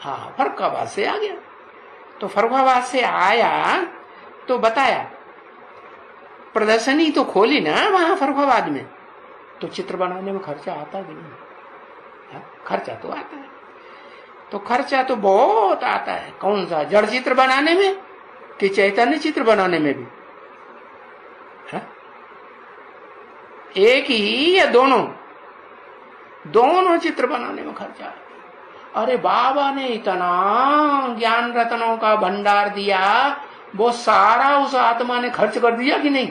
हाँ, फर्रुखाबाद से आ गया। तो फर्रुखाबाद से आया तो बताया प्रदर्शनी तो खोली ना वहां फर्रुखाबाद में, तो चित्र बनाने में खर्चा आता भी नहीं। खर्चा तो आता है, तो खर्चा तो बहुत आता है। कौन सा? जड़ चित्र बनाने में कि चैतन्य चित्र बनाने में भी? है? एक ही या दोनों? दोनों चित्र बनाने में खर्चा आता है। अरे बाबा ने इतना ज्ञान रत्नों का भंडार दिया, वो सारा उस आत्मा ने खर्च कर दिया कि नहीं?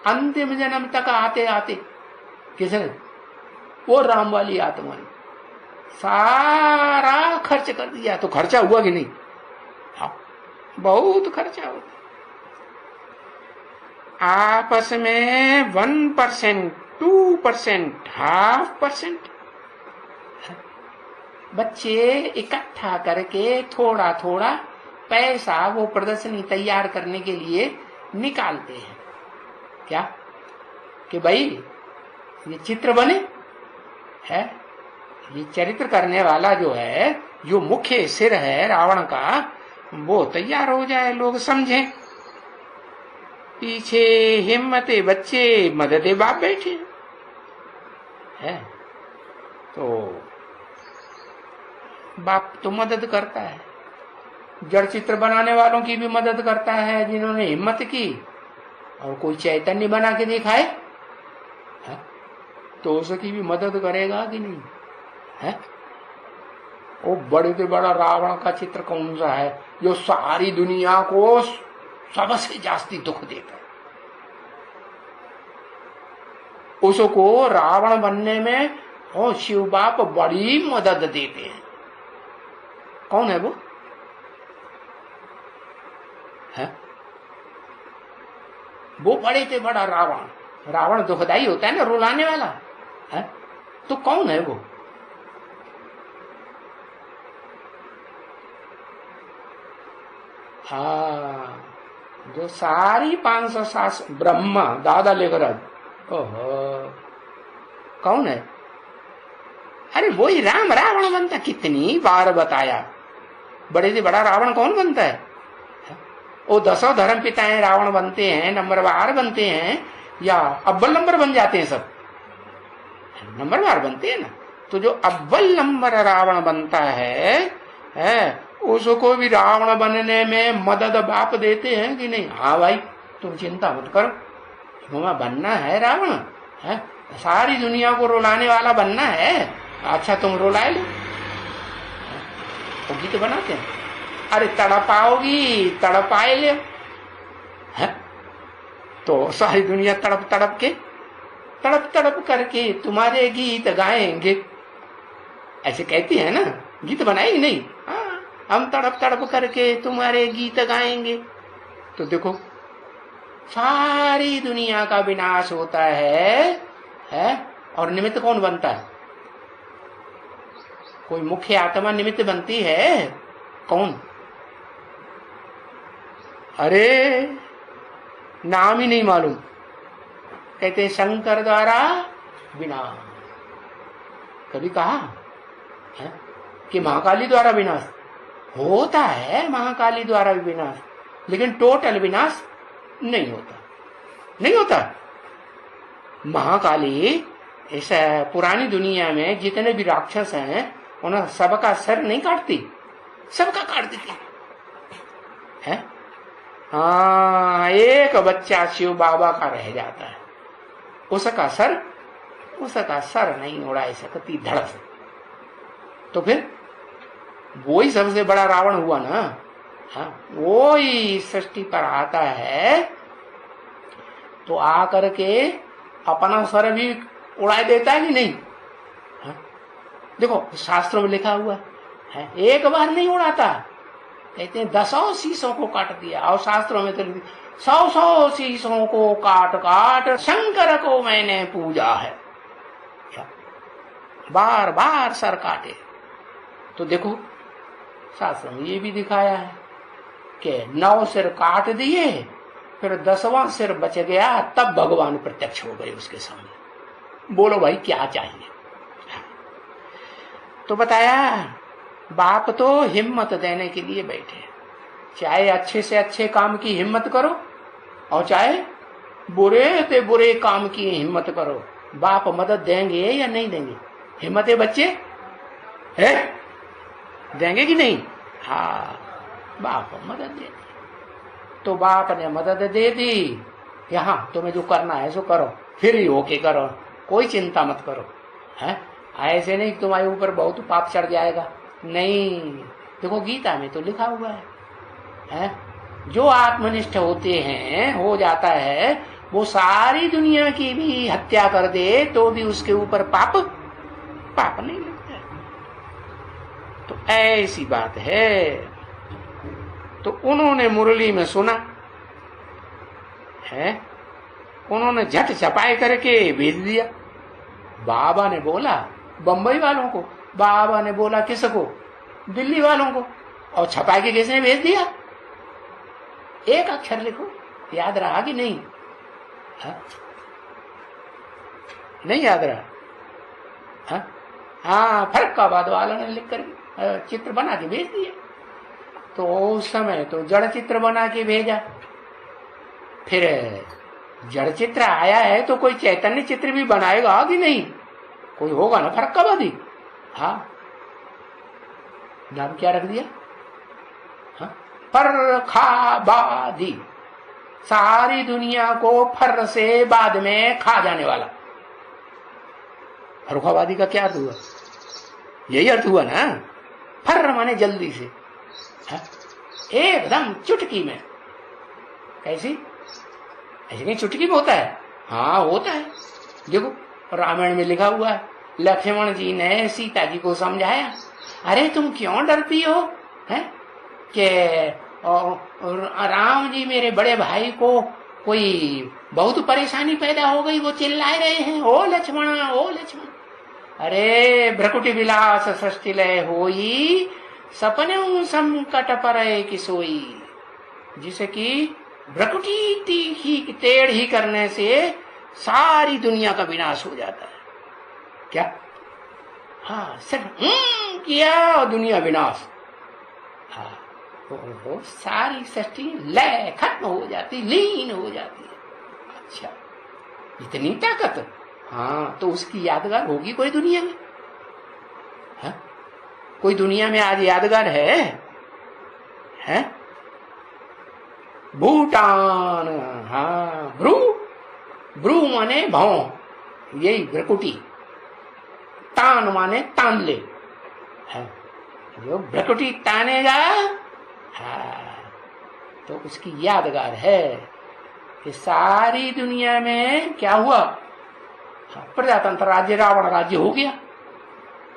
अंतिम जन्म तक आते आते किसने? वो राम वाली आत्मा ने सारा खर्च कर दिया। तो खर्चा हुआ कि नहीं? हाँ, बहुत खर्चा होता। आपस में 1%, 2%, 0.5% बच्चे इकट्ठा करके थोड़ा थोड़ा पैसा वो प्रदर्शनी तैयार करने के लिए निकालते हैं। क्या? कि भाई ये चित्र बने, है? ये चरित्र करने वाला जो है, जो मुख्य सिर है रावण का, वो तैयार हो जाए, लोग समझें। पीछे हिम्मते बच्चे, मददे बाप बैठे है। तो बाप तो मदद करता है, जड़ चित्र बनाने वालों की भी मदद करता है जिन्होंने हिम्मत की। और कोई चैतन्य बना के दिखाए तो उसकी भी मदद करेगा कि नहीं? है? वो बड़े से बड़ा रावण का चित्र कौन सा है जो सारी दुनिया को सबसे जास्ती दुख देता है? उसको रावण बनने में शिव बाप बड़ी मदद देते हैं। कौन है वो? है? वो बड़े से बड़ा रावण। रावण दुखदाई होता है ना, रुलाने वाला है। तो कौन है वो? हाँ, जो सारी 500 ब्रह्मा दादा लेकर आज। ओहो, कौन है? अरे वो ही राम रावण बनता। कितनी बार बताया, बड़े से बड़ा रावण कौन बनता है? वो 10 धर्म पिता हैं, रावण बनते हैं, नंबरवार बनते हैं या अव्वल नंबर बन जाते हैं? सब नंबरवार बनते हैं ना। तो जो अव्वल नंबर रावण बनता है उसको भी रावण बनने में मदद बाप देते हैं कि नहीं? हाँ भाई, तुम चिंता मत करो, तुम्हें बनना है रावण, है? सारी दुनिया को रुलाने वाला बनना है। अच्छा, तुम रुलाए लो। वो गीत बनाते हैं, अरे तड़पाओगी तड़पाए ले, है? तो सारी दुनिया तड़प तड़प करके तुम्हारे गीत गाएंगे, ऐसे कहती है ना। गीत बनाए ही नहीं? हाँ, हम तड़प करके तुम्हारे गीत गाएंगे। तो देखो सारी दुनिया का विनाश होता है और निमित्त कौन बनता है? कोई मुख्य आत्मा निमित्त बनती है? कौन? अरे नाम ही नहीं मालूम। कहते हैं शंकर द्वारा विनाश। कभी कहा है कि महाकाली द्वारा विनाश होता है? महाकाली द्वारा भी विनाश, लेकिन टोटल विनाश नहीं होता, नहीं होता। महाकाली इस पुरानी दुनिया में जितने भी राक्षस हैं उन्हें सबका सर नहीं काटती, सबका काट देती है। हाँ, एक बच्चा शिव बाबा का रह जाता है, उसका सर नहीं उड़ा सकती धड़ से। तो फिर वो ही सबसे बड़ा रावण हुआ ना। हाँ, वो ही सृष्टि पर आता है तो आकर के अपना सर भी उड़ा देता है कि नहीं? हाँ? देखो शास्त्रों में लिखा हुआ है, एक बार नहीं उड़ाता, कहते हैं 10 शीशों को काट दिया। और शास्त्रों में तो 100 शीशों को काट काट शंकर को मैंने पूजा है। बार बार सर काटे। तो देखो शास्त्र में ये भी दिखाया है कि 9 सिर काट दिए, फिर 10वां सिर बच गया, तब भगवान प्रत्यक्ष हो गए उसके सामने। बोलो भाई क्या चाहिए? तो बताया बाप तो हिम्मत देने के लिए बैठे, चाहे अच्छे से अच्छे काम की हिम्मत करो और चाहे बुरे से बुरे काम की हिम्मत करो। बाप मदद देंगे या नहीं देंगे? हिम्मत है बच्चे, है देंगे कि नहीं? हाँ, बाप मदद दे दी। तो बाप ने मदद दे दी। यहाँ तुम्हें जो करना है सो करो, फिर ही होके करो, कोई चिंता मत करो। है ऐसे नहीं तुम्हारे ऊपर बहुत पाप चढ़ जाएगा, नहीं। देखो गीता में तो लिखा हुआ है जो आत्मनिष्ठ होते हैं, हो जाता है, वो सारी दुनिया की भी हत्या कर दे तो भी उसके ऊपर पाप नहीं लगता है। तो ऐसी बात है। तो उन्होंने मुरली में सुना है, उन्होंने झट छपाई करके भेज दिया। बाबा ने बोला बंबई वालों को, बाबा ने बोला किसको? दिल्ली वालों को। और छपा के किसने भेज दिया? एक अक्षर लिखो, याद रहा कि नहीं? नहीं याद रहा? हाँ, फर्रुखाबाद वालों ने लिख कर चित्र बना के भेज दिया। तो उस समय तो जड़ चित्र बना के भेजा, फिर जड़ चित्र आया है तो कोई चैतन्य चित्र भी बनाएगा कि नहीं? कोई होगा ना फर्रुखाबादी। हाँ, नाम क्या रख दिया? हाँ, फर्रुखाबादी। सारी दुनिया को फर से बाद में खा जाने वाला। फर्रुखाबादी का क्या अर्थ हुआ? यही अर्थ हुआ ना, फर माने जल्दी से, एकदम चुटकी में। कैसी? ऐसे कहीं चुटकी में होता है? हाँ होता है। देखो रामायण में लिखा हुआ है, लक्ष्मण जी ने सीता जी को समझाया, अरे तुम क्यों डरती हो? हैं कि राम जी मेरे बड़े भाई को कोई बहुत परेशानी पैदा हो गई, वो चिल्लाए रहे हैं, ओ लक्ष्मण ओ लक्ष्मण। अरे भ्रकुटी विलास सृष्टि लय होई, सपने संकट पर कि सोई। जिसे कि भ्रकुटी तीखी टेढ़ ही करने से सारी दुनिया का विनाश हो जाता है। क्या? हाँ, सिर्फ किया और दुनिया विनाश। हाँ, वो सारी सृष्टि लय खत्म हो जाती, लीन हो जाती है। अच्छा, इतनी ताकत? हाँ, तो उसकी यादगार होगी कोई दुनिया में? हाँ? कोई दुनिया में आज यादगार है? हैं? भूटान। हाँ, भ्रू माने भाव, यही भ्रकुटी। तान माने तान ले, जो भ्रकुटी तानेगा, हाँ, तो उसकी यादगार है कि सारी दुनिया में क्या हुआ? प्रजातंत्र राज्य, रावण राज्य हो गया।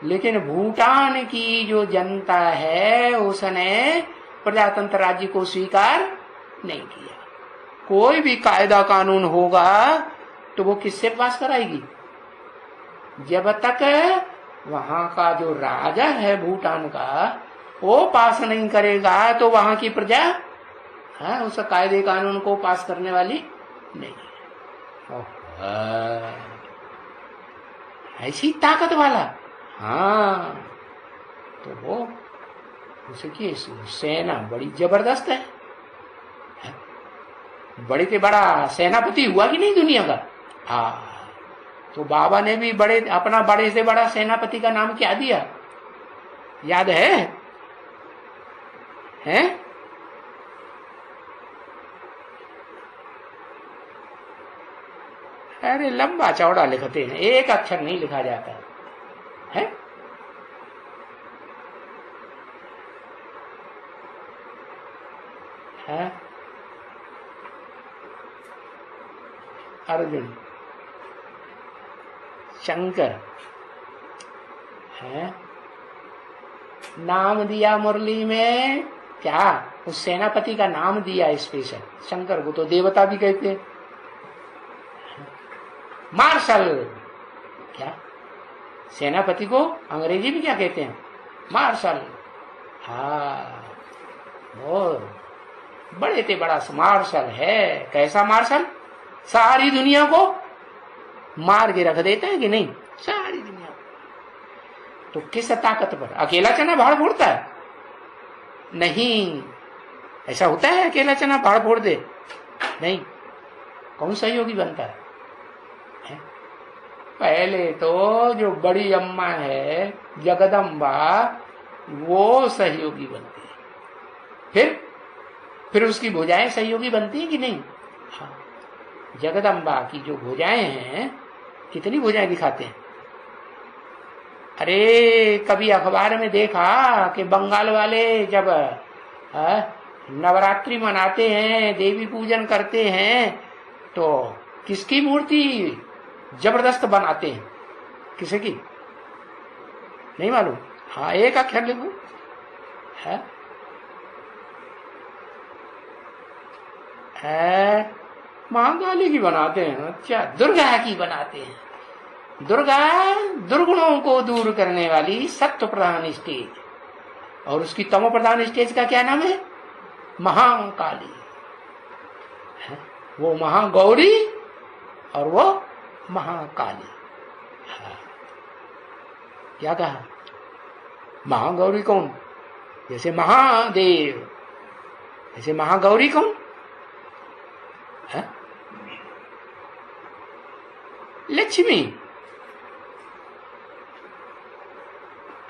लेकिन भूटान की जो जनता है उसने प्रजातंत्र राज्य को स्वीकार नहीं किया। कोई भी कायदा कानून होगा तो वो किससे पास कराएगी? जब तक वहां का जो राजा है भूटान का, वो पास नहीं करेगा तो वहां की प्रजा है उस कायदे कानून को पास करने वाली नहीं है। ऐसी ताकत वाला, हाँ, तो वो उसकी सेना बड़ी जबरदस्त है। बड़े से बड़ा सेनापति हुआ कि नहीं दुनिया का? हाँ, तो बाबा ने भी अपना बड़े से बड़ा सेनापति का नाम क्या दिया, याद है? हैं? अरे लंबा चौड़ा लिखते हैं, एक अक्षर नहीं लिखा जाता है। अर्जुन, शंकर है, नाम दिया मुरली में, क्या उस सेनापति का नाम दिया स्पेशल। शंकर को तो देवता भी कहते हैं। मार्शल, क्या सेनापति को अंग्रेजी में क्या कहते हैं? मार्शल। हाँ, और बड़े से बड़ा मार्शल है। कैसा मार्शल? सारी दुनिया को मार के रख देता है कि नहीं? सारी दुनिया को। तो किस ताकत पर? अकेला चना भाड़ फोड़ता है? नहीं, ऐसा होता है अकेला चना भाड़ फोड़ दे? नहीं। कौन सहयोगी बनता है? पहले तो जो बड़ी अम्मा है जगदम्बा, वो सहयोगी बनती है, फिर उसकी भुजाएं सहयोगी बनती है कि नहीं? हाँ, जगदम्बा की जो भुजाएं हैं, कितनी भुजाएं दिखाते हैं। अरे कभी अखबार में देखा कि बंगाल वाले जब नवरात्रि मनाते हैं, देवी पूजन करते हैं, तो किसकी मूर्ति जबरदस्त बनाते हैं? किसी की नहीं मालूम? हाँ, एक अक्षर लिखो। है महाकाली की बनाते हैं। अच्छा, दुर्गा की बनाते हैं। दुर्गा दुर्गुणों को दूर करने वाली सत्व प्रधान स्टेज, और उसकी तमो प्रधान स्टेज का क्या नाम है? महाकाली। वो महागौरी और वो महाकाली। क्या कहा? महागौरी कौन? जैसे महादेव, ऐसे महागौरी कौन है? लक्ष्मी,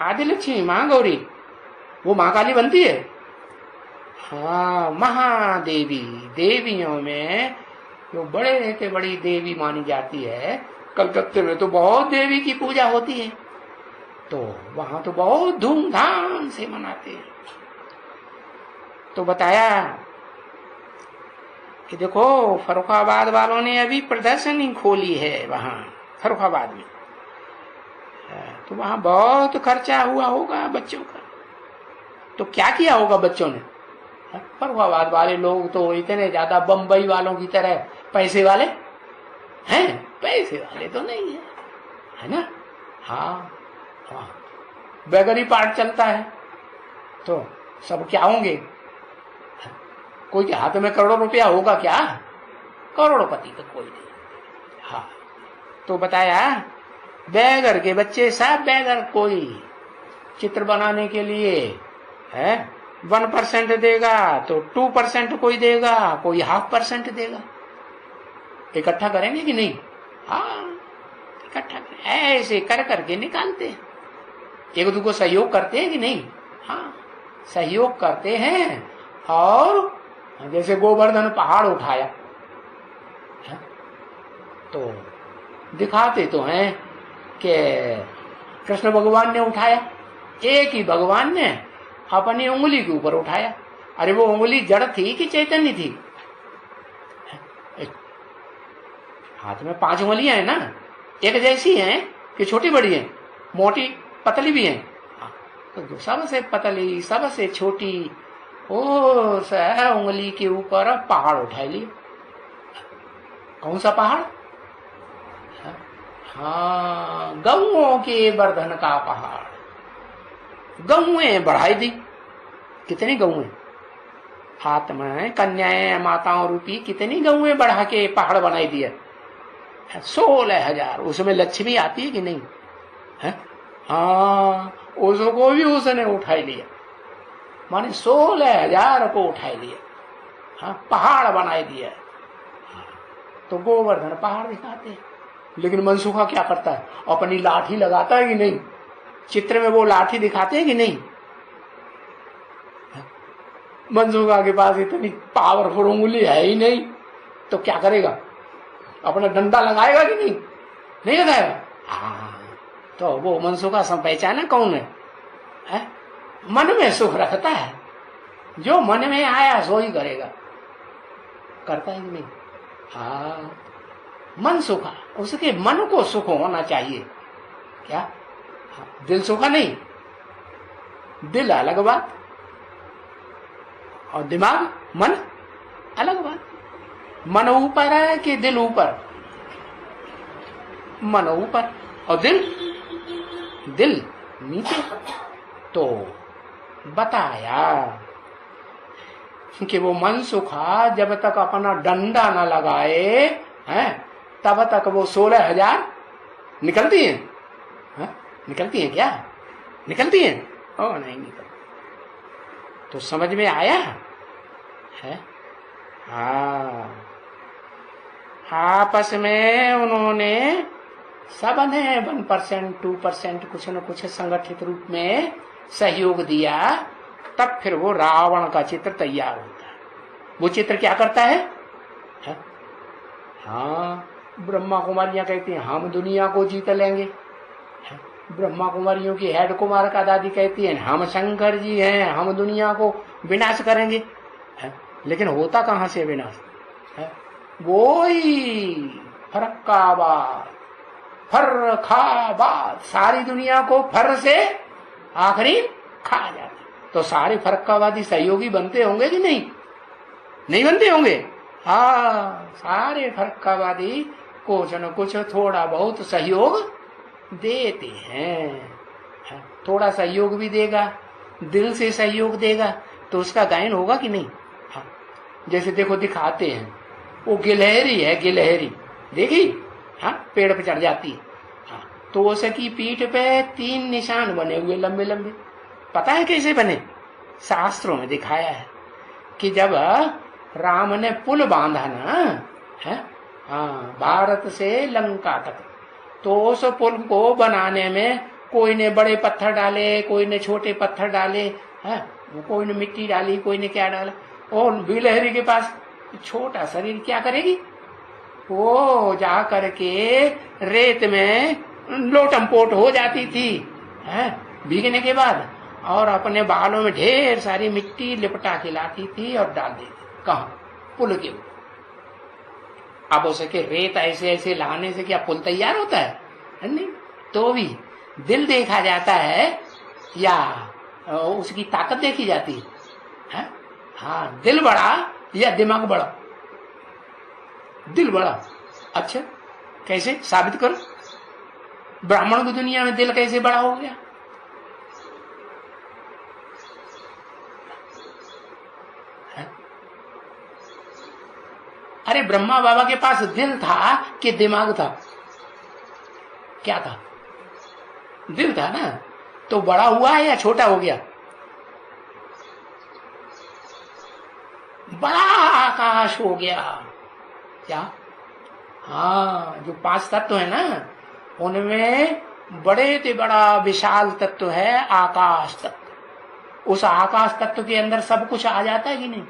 आदि लक्ष्मी, महागौरी, वो महाकाली बनती है। हाँ, महादेवी, देवियों में जो बड़े से बड़ी देवी मानी जाती है। कलकत्ते में तो बहुत देवी की पूजा होती है, तो वहां तो बहुत धूमधाम से मनाते हैं। तो बताया कि देखो, फर्रुखाबाद वालों ने अभी प्रदर्शनी खोली है वहां फर्रुखाबाद में, तो वहां बहुत खर्चा हुआ होगा बच्चों का। तो क्या किया होगा बच्चों ने? फर्रुखाबाद वाले लोग तो इतने ज्यादा बंबई वालों की तरह पैसे वाले हैं, पैसे वाले तो नहीं है ना? हाँ, बेगरी पार्ट चलता है, तो सब क्या होंगे? कोई के हाथ में करोड़ों रुपया होगा क्या? करोड़पति तो कोई नहीं। हाँ, तो बताया बेगर के बच्चे सब बेगर, कोई चित्र बनाने के लिए है 1% देगा, तो 2% कोई देगा, कोई 0.5% देगा। इकट्ठा करेंगे कि नहीं? हाँ, इकट्ठा करें, ऐसे कर करके निकालते हैं। एक दूसरे को सहयोग करते हैं कि नहीं? हाँ, सहयोग करते हैं। और जैसे गोवर्धन पहाड़ उठाया, तो दिखाते तो हैं कि कृष्ण भगवान ने उठाया, एक ही भगवान ने अपनी उंगली के ऊपर उठाया। अरे वो उंगली जड़ थी कि चैतन्य थी? हाथ में 5 उंगलियां हैं ना, एक जैसी हैं कि छोटी बड़ी हैं, मोटी पतली भी हैं? तो सबसे पतली सबसे छोटी उस उंगली के ऊपर पहाड़ उठा लिया। कौन सा पहाड़? हाँ, गौओं के वर्धन का पहाड़, गौएं बढ़ाई दी। कितनी गौएं, आत्माएं, कन्याएं, माताओं रूपी कितनी गौएं बढ़ा के पहाड़ बनाई दिया। 16,000। उसमें लक्ष्मी आती है कि नहीं है? हाँ, उसको भी उसने उठाई लिया, माने 16,000 को उठाई लिया। हाँ, पहाड़ बनाई दिया। तो गोवर्धन पहाड़ दिखाते हैं। लेकिन मनसुखा क्या करता है, अपनी लाठी लगाता है कि नहीं? चित्र में वो लाठी दिखाते हैं कि नहीं? मनसुखा के पास इतनी पावरफुल उंगली है ही नहीं, तो क्या करेगा? अपना डंडा लगाएगा कि नहीं? नहीं लगाएगा। हाँ, तो वो मनसुखा सब पहचाना कौन है? मन में सुख रखता है, जो मन में आया सो ही करेगा। करता है कि नहीं? हाँ, मन सुखा, उसके मन को सुख होना चाहिए। क्या? हाँ, दिल सुखा नहीं, दिल अलग बात और दिमाग मन अलग बात। मन ऊपर है कि दिल ऊपर? मन ऊपर और दिल नीचे। तो बताया कि वो मनसुखा जब तक अपना डंडा न लगाए हैं, तब तक वो 16,000 निकलती हैं। निकलती हैं क्या? निकलती हैं? ओ नहीं निकलती। तो समझ में आया है? हाँ, आपस में उन्होंने सबने 1%, 2% कुछ न कुछ संगठित रूप में सहयोग दिया, तब फिर वो रावण का चित्र तैयार होता है। वो चित्र क्या करता है? हाँ, ब्रह्मा कुमारियां कहती हैं हम दुनिया को जीत लेंगे। ब्रह्मा कुमारियों की हेड कुमार का दादी कहती है हम शंकर जी हैं, हम दुनिया को विनाश करेंगे। लेकिन होता कहां से विनाश? वो ही फरक्काबाद, फर्रखाबाद, सारी दुनिया को फर से आखिरी खा जाते। तो सारे फरक्काबादी सहयोगी बनते होंगे कि नहीं? नहीं बनते होंगे। हाँ, सारे फरक्काबादी कुछ न कुछ थोड़ा बहुत सहयोग देते हैं। थोड़ा सहयोग भी देगा, दिल से सहयोग देगा, तो उसका गायन होगा कि नहीं? हाँ, जैसे देखो दिखाते हैं, वो गिलहरी है, गिलहरी देखी? हाँ, पेड़ पे चढ़ जाती है। हाँ, तो उसकी पीठ पे 3 निशान बने हुए लंबे लंबे। पता है कैसे बने? शास्त्रों में दिखाया है कि जब राम ने पुल बांधा ना है, हाँ, भारत से लंका तक, तो उस पुल को बनाने में कोई ने बड़े पत्थर डाले, कोई ने छोटे पत्थर डाले, है, कोई ने मिट्टी डाली, कोई ने क्या डाला। और गिलहरी के पास छोटा शरीर, क्या करेगी? वो जा करके रेत में लोटमपोट हो जाती थी, है, भीगने के बाद, और अपने बालों में ढेर सारी मिट्टी लिपटा के लाती थी और डाल देती। कहाँ? पुल के ऊपर। अब उसके रेत ऐसे ऐसे लाने से क्या पुल तैयार होता है? नहीं। तो भी दिल देखा जाता है या उसकी ताकत देखी जाती है? हाँ, दिल बड़ा या दिमाग बड़ा? दिल बड़ा। अच्छा, कैसे साबित करो? ब्राह्मण की दुनिया में दिल कैसे बड़ा हो गया? अरे ब्रह्मा बाबा के पास दिल था कि दिमाग था? क्या था? दिल था ना। तो बड़ा हुआ है या छोटा हो गया? बड़ा आकाश हो गया। क्या? हाँ, जो 5 तत्व है ना, उनमें बड़े से बड़ा विशाल तत्व है आकाश तत्व। उस आकाश तत्व के अंदर सब कुछ आ जाता है कि नहीं?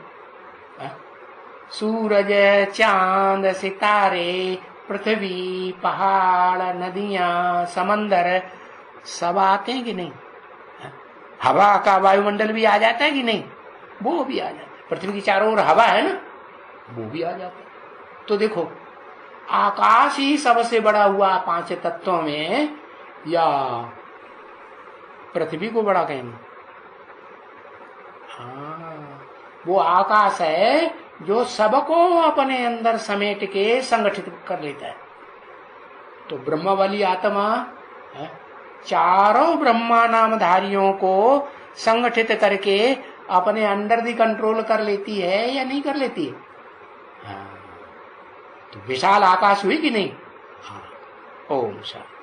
सूरज, चांद, सितारे, पृथ्वी, पहाड़, नदियां, समंदर, सब आते हैं कि नहीं? हवा का वायुमंडल भी आ जाता है कि नहीं? वो भी आ जाता है। पृथ्वी की चारों ओर हवा है ना, वो भी आ जाता है। तो देखो, आकाश ही सबसे बड़ा हुआ 5 तत्वों में, या पृथ्वी को बड़ा कहेंगे? हाँ, वो आकाश है जो सबको अपने अंदर समेट के संगठित कर लेता है। तो ब्रह्म वाली आत्मा है, चारों ब्रह्मा नामधारियों को संगठित करके अपने अंडर दी कंट्रोल कर लेती है या नहीं कर लेती है? हाँ, तो विशाल आकाश हुई कि नहीं? हाँ। ओम शांति।